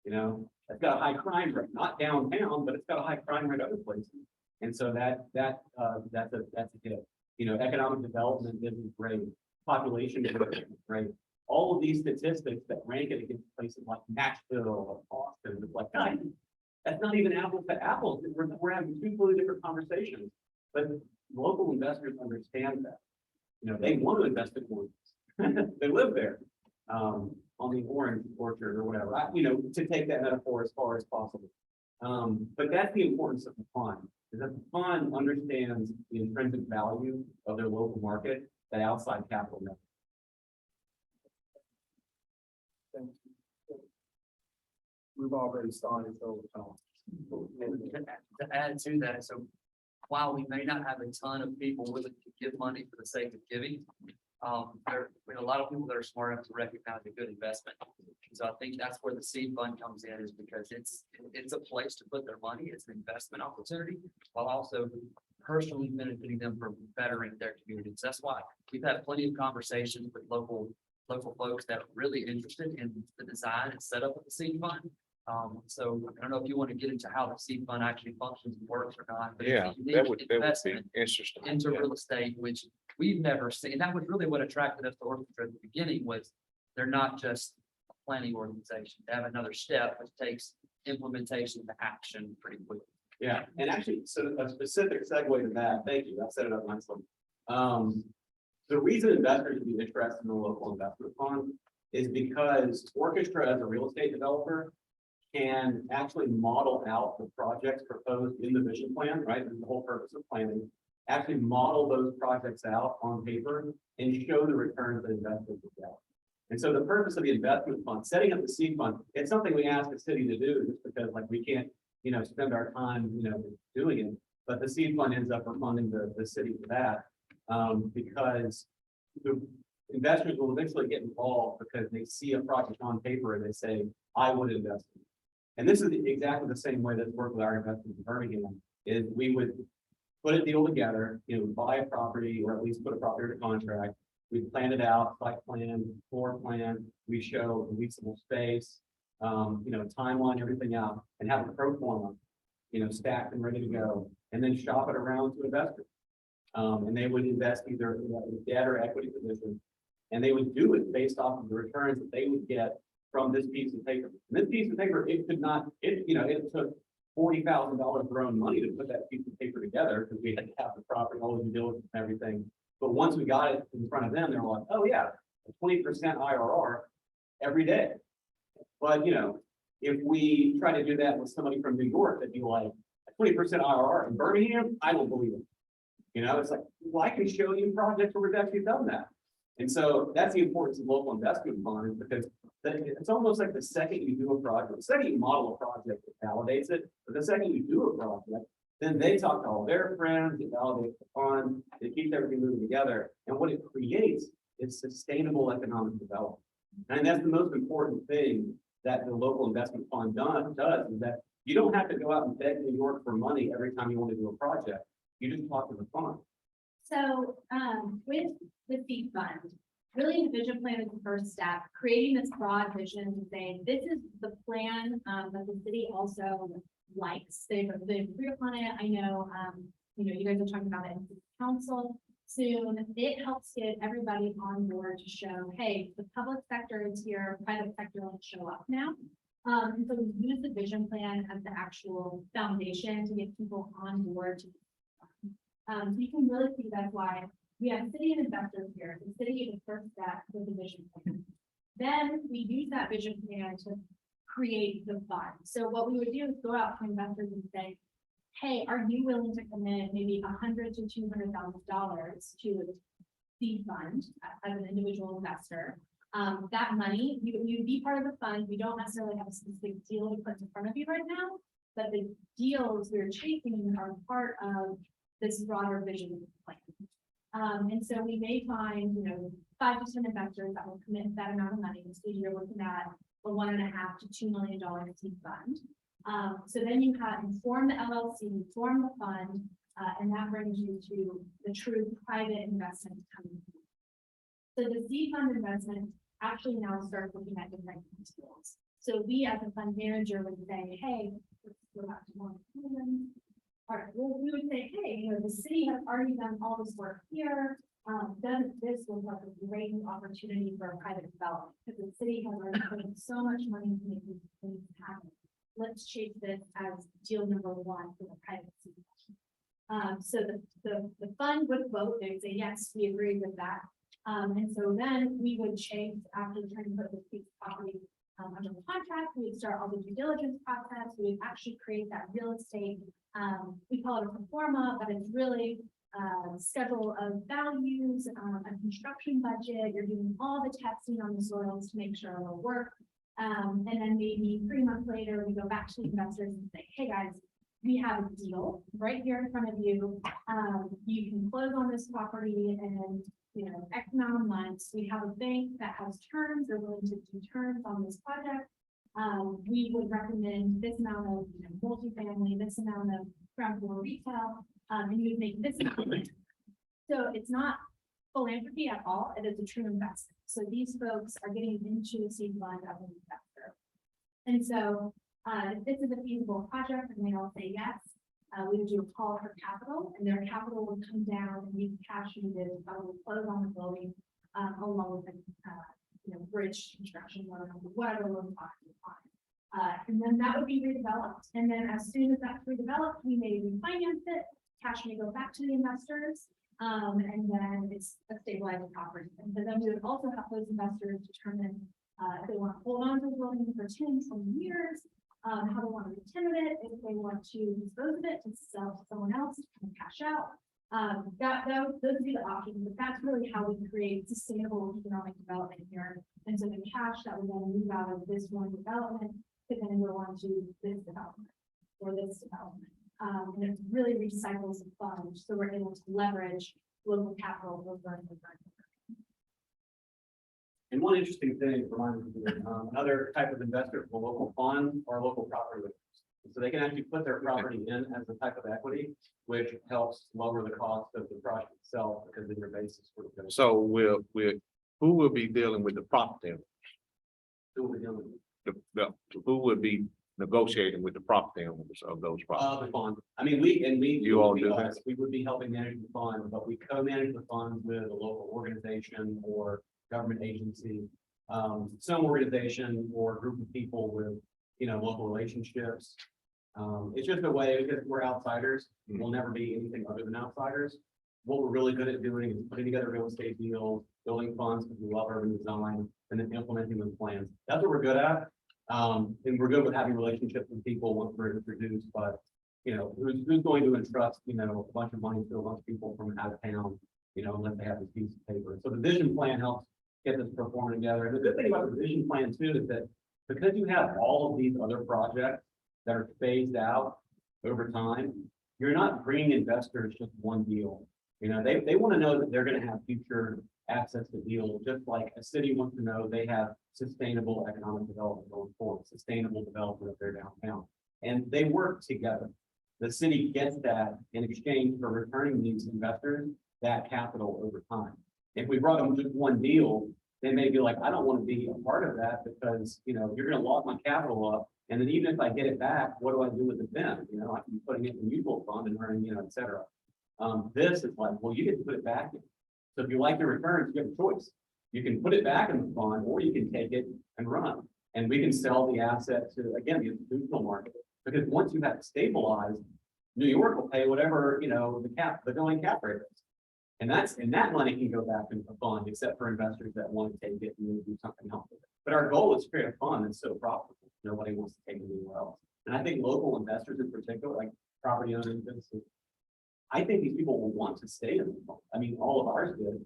you know, it's got a high crime rate, not downtown, but it's got a high crime rate other places. And so that's a hit. You know, economic development isn't great, population is great. All of these statistics that rank it against places like Nashville or Boston, it's like, God, that's not even apples to apples. We're having two completely different conversations. But local investors understand that. You know, they want to invest in oranges. They live there. On the orange orchard or whatever, you know, to take that metaphor as far as possible. But that's the importance of the fund, is that the fund understands the intrinsic value of their local market that outside capital never. We've already started, so. To add to that, so while we may not have a ton of people willing to give money for the sake of giving, there are a lot of people that are smart enough to recognize a good investment. So I think that's where the seed fund comes in, is because it's a place to put their money. It's an investment opportunity while also personally benefiting them from bettering their communities. That's why we've had plenty of conversations with local folks that are really interested in the design and setup of the seed fund. So I don't know if you want to get into how the seed fund actually functions and works or not. But Yeah, it's a unique that would be investment interesting. into Yeah. real estate, which we've never seen. That was really what attracted us to Orchestra at the beginning, was they're not just a planning organization. They have another step, which takes implementation to action pretty quickly. Yeah, and actually, so a specific segue to that, thank you, that set it up nicely. The reason investors would be interested in the local investment fund is because Orchestra, as a real estate developer, can actually model out the projects proposed in the vision plan, right? That's the whole purpose of planning. Actually model those projects out on paper and show the returns that investors will get. And so the purpose of the investment fund, setting up the seed fund, it's something we ask the city to do just because, like, we can't, you know, spend our time, you know, doing it. But the seed fund ends up funding the city for that. Because the investors will eventually get involved because they see a project on paper and they say, I would invest in it. And this is exactly the same way that's worked with our investors in Birmingham, is we would put a deal together, buy a property or at least put a property under contract. We plan it out, site plan, floor plan, we show the leasable space, timeline, everything out, and have a pro forma, stacked and ready to go, and then shop it around to investors. And they would invest either in debt or equity position, and they would do it based off of the returns that they would get from this piece of paper. And this piece of paper, it took $40,000 of their own money to put that piece of paper together because we had to have the property, all the due diligence and everything. But once we got it in front of them, they're like, oh yeah, a 20% IRR every day. But if we try to do that with somebody from New York, that'd be like a 20% IRR in Birmingham, I don't believe it. It's like, well, I can show you projects where we've actually done that. And so that's the importance of local investment funds, because it's almost like the second you do a project, the second you model a project, it validates it. But the second you do a project, then they talk to all their friends, it validates the fund, it keeps everything moving together. And what it creates is sustainable economic development. And that's the most important thing that the local investment fund does is that you don't have to go out and beg New York for money every time you want to do a project. You just talk to the fund. So with the seed fund, really the vision plan is the first step, creating this broad vision to say, this is the plan that the city also likes. They've agreed upon it. I know, you guys are talking about it in the council soon. It helps get everybody on board to show, hey, the public sector is here, private sector will show up now. And so we use the vision plan as the actual foundation to get people on board. So you can really see that's why we have city and investors here. The city is the first step with the vision plan. Then we use that vision plan to create the fund. So what we would do is go out to investors and say, hey, are you willing to commit maybe $100,000 to $200,000 to a seed fund as an individual investor? That money, you be part of the fund. We don't necessarily have a specific deal to put in front of you right now, but the deals we're chasing are part of this broader vision plan. And so we may find, 5 to 10 investors that will commit that amount of money. So you're looking at a $1.5 to $2 million seed fund. So then you form the LLC, form the fund, and that brings you to the true private investment coming. So the seed fund investment actually now starts looking at different deals. So we as a fund manager would say, hey, let's go back to $1 million. All right, well, we would say, hey, the city has already done all this work here. Then this was like a great opportunity for a private development because the city has already put in so much money to make these things happen. Let's chase this as deal number 1 for the private city. So the fund would vote, they'd say, yes, we agree with that. And so then we would chase after trying to put this piece of property under the contract, we would start all the due diligence process. We would actually create that real estate. We call it a pro forma, but it's really schedule of values, a construction budget. You're doing all the testing on the soils to make sure it'll work. And then maybe 3 months later, we go back to the investors and say, hey guys, we have a deal right here in front of you. You can close on this property and X amount of months. We have a bank that has terms, they're willing to do terms on this project. We would recommend this amount of multifamily, this amount of ground floor retail, and you would make this amount. So it's not philanthropy at all, it is a true investment. So these folks are getting into the seed fund as an investor. And so if this is a feasible project and they all say yes, we would do a call for capital, and their capital would come down and use cash needed to close on the building along with the bridge construction loan, whatever loan possible. And then that would be redeveloped. And then as soon as that's redeveloped, we may refinance it. Cash may go back to the investors, and then it's a stabilized property. And so then we would also have those investors determine if they want to hold on to the building for 10, 20 years. How they want to re-tenant it, if they want to dispose of it to sell to someone else and cash out. Those would be the options, but that's really how we create sustainable economic development here. And so the cash that would then move out of this one development could then go on to this development or this development. And it really recycles the funds, so we're able to leverage local capital will run the fund. And one interesting thing for mine, another type of investor, a local fund or local property owners. So they can actually put their property in as a type of equity, which helps lower the cost of the project itself because of your basis. For the So who will be dealing with the property? who we're dealing with. Who would be negotiating with the property owners of those properties? The fund. I mean, You all do that? we would be helping manage the fund, but we co-manage the fund with a local organization or government agency. Some organization or group of people with, local relationships. It's just a way, because we're outsiders, we'll never be anything other than outsiders. What we're really good at doing is putting together real estate deals, building funds, because we love urban design, and then implementing those plans. That's what we're good at. And we're good with having relationships with people once we're introduced, but who's going to entrust, a bunch of money to a bunch of people from out of town, unless they have this piece of paper. So the vision plan helps get this performing together. And the good thing about the vision plan too is that because you have all of these other projects that are phased out over time, you're not bringing investors just one deal. They want to know that they're going to have future access to deals, just like a city wants to know they have sustainable economic development going forward, sustainable development of their downtown. And they work together. The city gets that in exchange for returning these investors that capital over time. If we brought them just one deal, they may be like, I don't want to be a part of that because, you're going to lock my capital up. And then even if I get it back, what do I do with it then? I can be putting it in the mutual fund and earning, et cetera. This is like, well, you get to put it back in. So if you like the returns, you have a choice. You can put it back in the fund or you can take it and run. And we can sell the asset to, again, the institutional market. Because once you have it stabilized, New York will pay whatever, the going cap rate is. And that money can go back into the fund, except for investors that want to take it and do something else with it. But our goal is to create a fund that's so profitable, nobody wants to take it anywhere else. And I think local investors in particular, like property owners, businesses, I think these people will want to stay in the fund. I mean, all of ours did.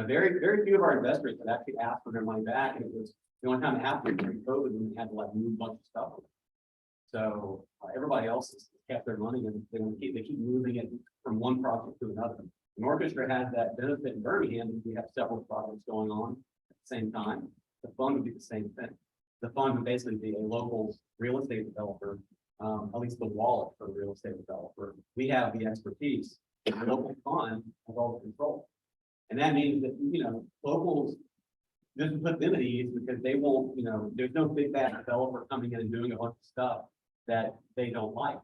Very, very few of our investors had actually asked for their money back, and it was the only time it happened during COVID when we had to move a bunch of stuff. So everybody else has kept their money, and they keep moving it from one project to another. An orchestra has that benefit in Birmingham because we have several projects going on at the same time. The fund would be the same thing. The fund would basically be a local real estate developer, at least the wallet for the real estate developer. We have the expertise. The local fund has all the control. And that means that, locals, this will put them at ease because they won't, there's no big bad developer coming in and doing a bunch of stuff that they don't like.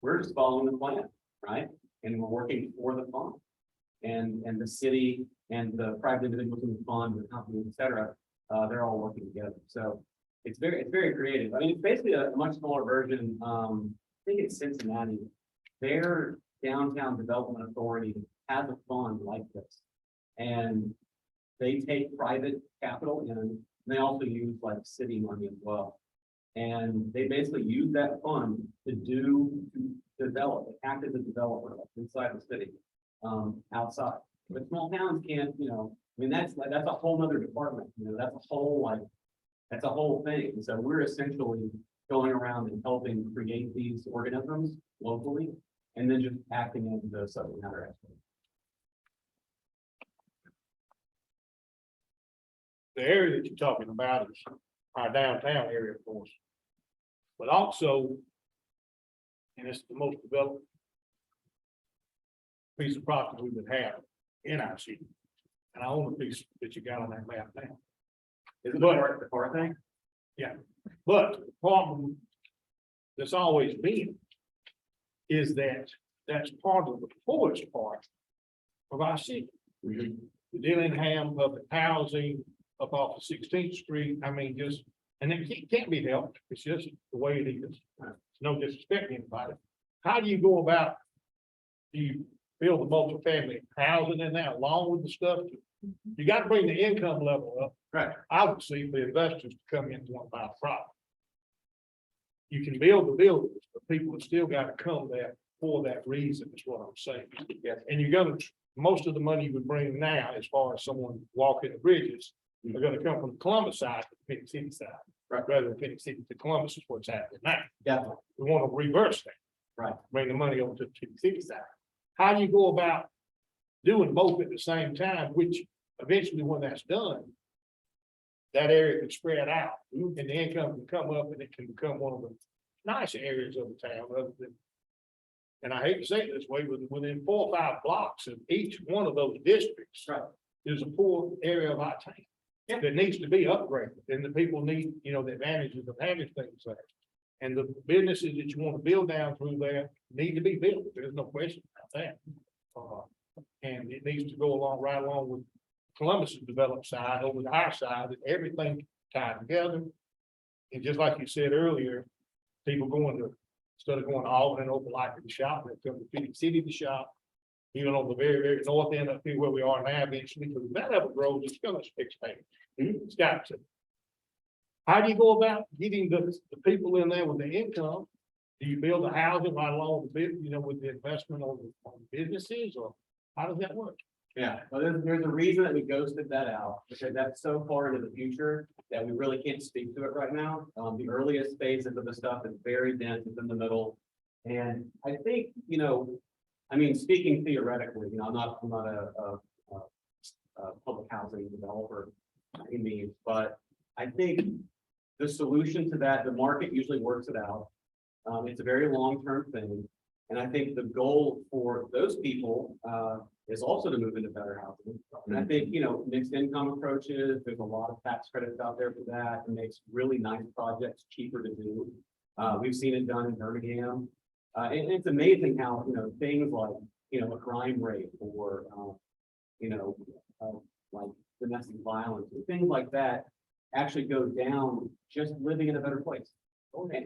We're just following the plan, right? And we're working for the fund. And the city and the private individuals in the fund, the company, et cetera, they're all working together. So it's very creative. I mean, it's basically a much smaller version. I think it's Cincinnati. Their Downtown Development Authority has a fund like this. And they take private capital and they also use city money as well. And they basically use that fund to develop, act as a developer inside the city, outside. But small towns can't, that's a whole nother department, that's a whole thing. And so we're essentially going around and helping create these organisms locally, and then just acting as the subject matter expert. The area that you're talking about is our downtown area, of course. But also, and it's the most developed piece of property we would have in our city. And I own a piece that you got on that map now. Is it the car thing? Yeah, but the problem that's always been is that that's part of the poorest part of our city. The Dillingham public housing up off of 16th Street, and it can't be helped. It's just the way it is. No disrespect to anybody. How do you go about, do you build the multifamily housing in there along with the stuff? You got to bring the income level up. Right. I would see the investors to come in and want to buy a property. You can build the buildings, but people have still got to come there for that reason, is what I'm saying. Yes. And you're gonna, most of the money you would bring now, as far as someone walking the bridges, are gonna come from the Columbus side to the Phenix City side. Right. Rather than Phenix City to Columbus is what's happening now. Definitely. We want to reverse that. Right. Bring the money over to the Phenix City side. How do you go about doing both at the same time, which eventually when that's done, that area can spread out and the income can come up and it can become one of the nicer areas of the town other than. And I hate to say it this way, but within 4 or 5 blocks of each one of those districts. Right. There's a poor area of our town. Yeah. That needs to be upgraded and the people need, the advantages of having things there. And the businesses that you want to build down through there need to be built. There's no question about that. And it needs to go along right along with Columbus's developed side over to our side, and everything tied together. And just like you said earlier, people instead of going to Albany and Opelika to shop, they come to Phenix City to shop. Even on the very, very north end up here where we are now, eventually, because if that ever grows, it's gonna expand. It's got to. How do you go about getting the people in there with the income? Do you build the housing right along the with the investment on businesses, or how does that work? Yeah, well, there's a reason that we ghosted that out, because that's so far into the future that we really can't speak to it right now. The earliest phases of the stuff is very dense, it's in the middle. And I think, speaking theoretically, I'm not a public housing developer in means, but I think the solution to that, the market usually works it out. It's a very long-term thing. And I think the goal for those people, is also to move into better housing. And I think, mixed income approaches, there's a lot of tax credits out there for that. It makes really nice projects cheaper to do. We've seen it done in Birmingham. And it's amazing how, things like, a crime rate or, like domestic violence, and things like that actually go down just living in a better place.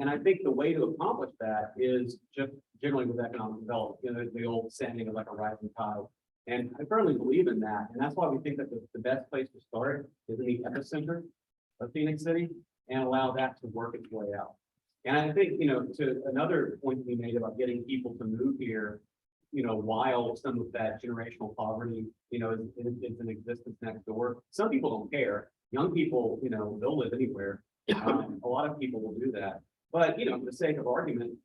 And I think the way to accomplish that is just generally with economic development, the old saying of like a rising tide. And I firmly believe in that. And that's why we think that the best place to start is in the epicenter of Phenix City and allow that to work its way out. And I think, to another point we made about getting people to move here, while some of that generational poverty, is in existence next door. Some people don't care. Young people, they'll live anywhere. A lot of people will do that. But, for the sake of argument,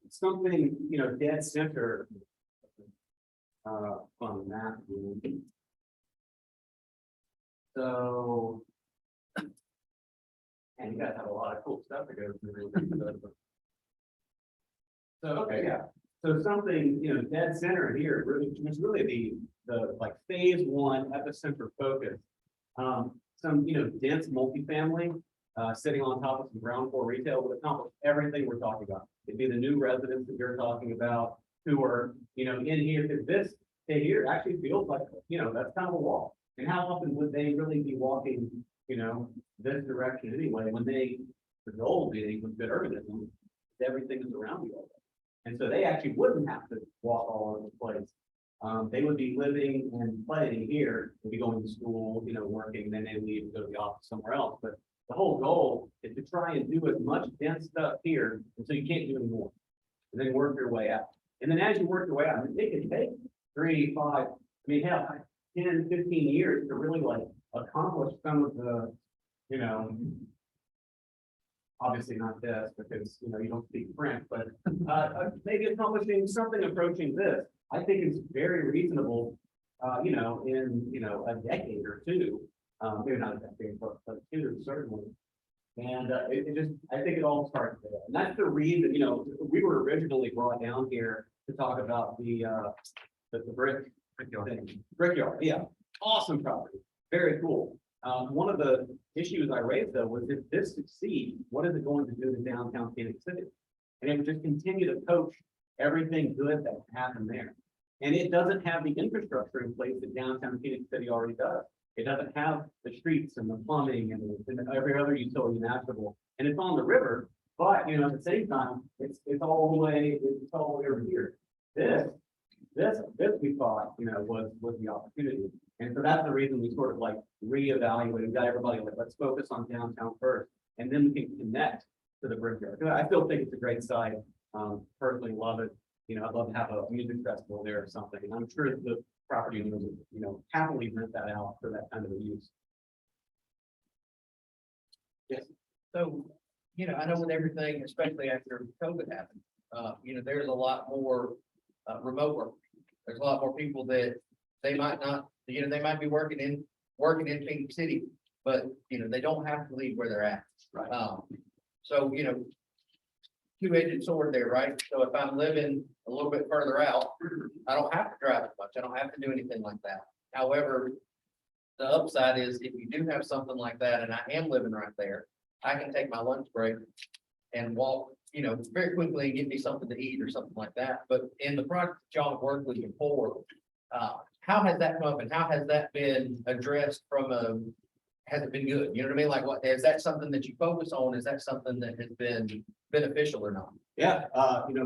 something, dead center on that. So, and you guys have a lot of cool stuff to go through. So, okay, yeah. So something, dead center here, really, is really the like phase 1 epicenter focus. Some, dense multifamily, sitting on top of some ground floor retail would accomplish everything we're talking about. It'd be the new residents that you're talking about who are, in here, because this here actually feels like, that's kind of a walk. And how often would they really be walking, this direction anyway, when the goal being with good urbanism, everything is around you all day. And so they actually wouldn't have to walk all over the place. They would be living and playing here, they'd be going to school, working, then they leave and go to the office somewhere else. But the whole goal is to try and do as much dense stuff here until you can't do any more. And then work your way out. And then as you work your way out, it can take 3, 5, hell, 10, 15 years to really like accomplish some of the, obviously not this because, you don't speak French, but maybe accomplishing something approaching this, I think is very reasonable, in, a decade or two, maybe not a decade, but 2 certainly. And I think it all starts there. And that's the reason, we were originally brought down here to talk about the brickyard. Yeah, awesome property, very cool. One of the issues I raised though was if this succeeds, what is it going to do to downtown Phoenix City? And it would just continue to coach everything good that happened there. And it doesn't have the infrastructure in place that downtown Phoenix City already does. It doesn't have the streets and the plumbing and every other utility imaginable. And it's on the river, but at the same time, it's all the way over here. This we thought, was the opportunity. And so that's the reason we sort of like reevaluated, got everybody like, let's focus on downtown first, and then we can connect to the brickyard. I still think it's a great site. Personally love it. I'd love to have a music festival there or something. And I'm sure the property owners would, happily rent that out for that kind of a use. Yes. So, I know with everything, especially after COVID happened, there's a lot more remote work. There's a lot more people that They might not, they might be working in Phenix City, but, they don't have to leave where they're at. Right. So, two-edged sword there, right? So if I'm living a little bit further out, I don't have to drive as much. I don't have to do anything like that. However, the upside is if you do have something like that and I am living right there, I can take my lunch break and walk, very quickly and get me something to eat or something like that. But in the project that y'all have worked with before, how has that come up and how has that been addressed has it been good? You know what I mean? Like, what, is that something that you focus on? Is that something that has been beneficial or not? Yeah,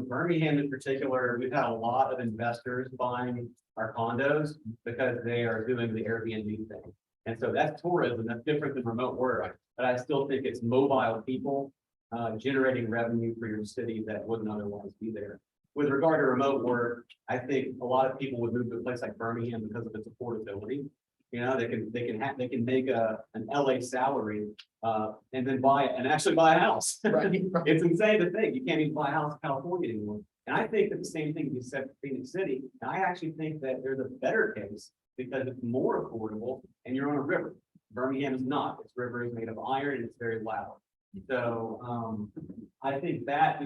Birmingham in particular, we've had a lot of investors buying our condos because they are doing the Airbnb thing. And so that's tourism, that's different than remote work, but I still think it's mobile people generating revenue for your city that wouldn't otherwise be there. With regard to remote work, I think a lot of people would move to a place like Birmingham because of its affordability. They can make an LA salary and then actually buy a house. Right. It's insane to think you can't even buy a house in California anymore. And I think that the same thing you said for Phoenix City. And I actually think that there's a better case because it's more affordable and you're on a river. Birmingham is not. Its river is made of iron and it's very loud. So I think that,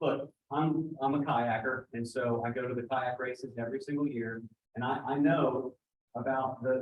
look, I'm a kayaker, and so I go to the kayak races every single year, and I know about the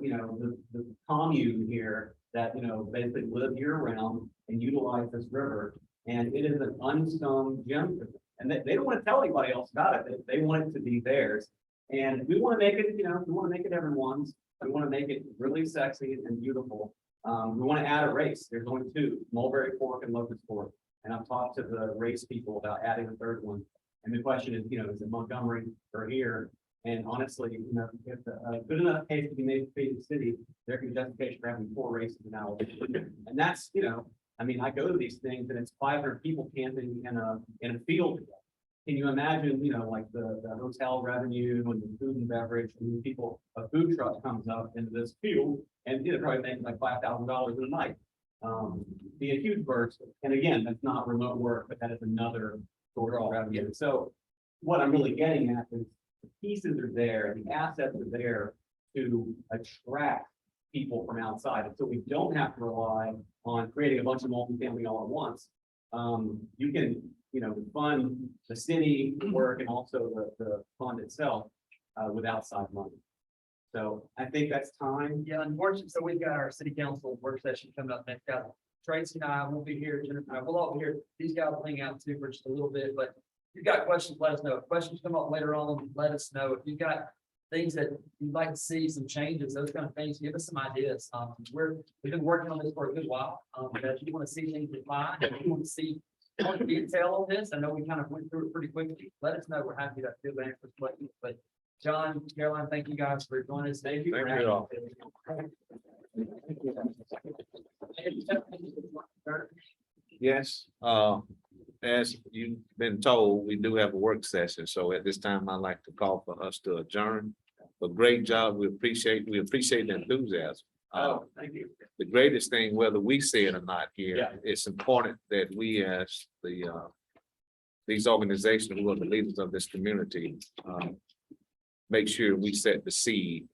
commune here that, basically live year round and utilize this river. And it is an unsung gem for them. And they don't want to tell anybody else about it. They want it to be theirs. And we want to make it, we want to make it everyone's. We want to make it really sexy and beautiful. We want to add a race. There's only two, Mulberry Fork and Locust Fork. And I've talked to the race people about adding a third one. And the question is, is it Montgomery or here? And honestly, if a good enough case to be made for Phoenix City, there can be justification for having 4 races in Alabama. And that's, I go to these things and it's 500 people camping in a field together. Can you imagine, like the hotel revenue and the food and beverage, and people, a food truck comes up into this field and probably making like $5,000 in a night. Be a huge burst. And again, that's not remote work, but that is another source of revenue. So what I'm really getting at is the pieces are there, the assets are there to attract people from outside. And so we don't have to rely on creating a bunch of multifamily all at once. You can, fund the city work and also the fund itself with outside money. So I think that's time. Yeah, unfortunately, so we've got our city council work session coming up next out. Tracy and I will be here, Jennifer and I will all be here. These guys will hang out too for just a little bit, but if you've got questions, let us know. If questions come up later on, let us know. If you've got things that you'd like to see, some changes, those kind of things, give us some ideas. We've been working on this for a good while. But if you want to see things refined, if you want to see more detail on this, I know we kind of went through it pretty quickly. Let us know. We're happy to do answer questions. But John, Caroline, thank you guys for joining us. Thank you. Thank you all. Yes, as you've been told, we do have a work session, so at this time, I'd like to call for us to adjourn. But great job, we appreciate the enthusiasm. Thank you. The greatest thing, whether we say it or not here, Yeah. it's important that we as these organizations who are the leaders of this community, make sure we set the seed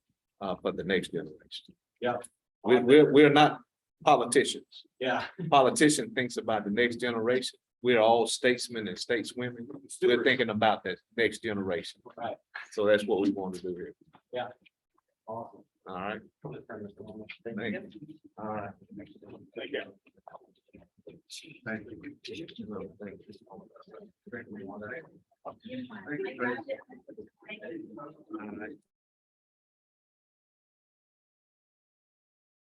for the next generation. Yeah. We're not politicians. Yeah. Politician thinks about the next generation. We're all statesmen and stateswomen. We're thinking about the next generation. Right. So that's what we want to do here. Yeah. Awesome. All right. Thank Thank you. you. All right. Thank you. Thank you. Thank you. All right.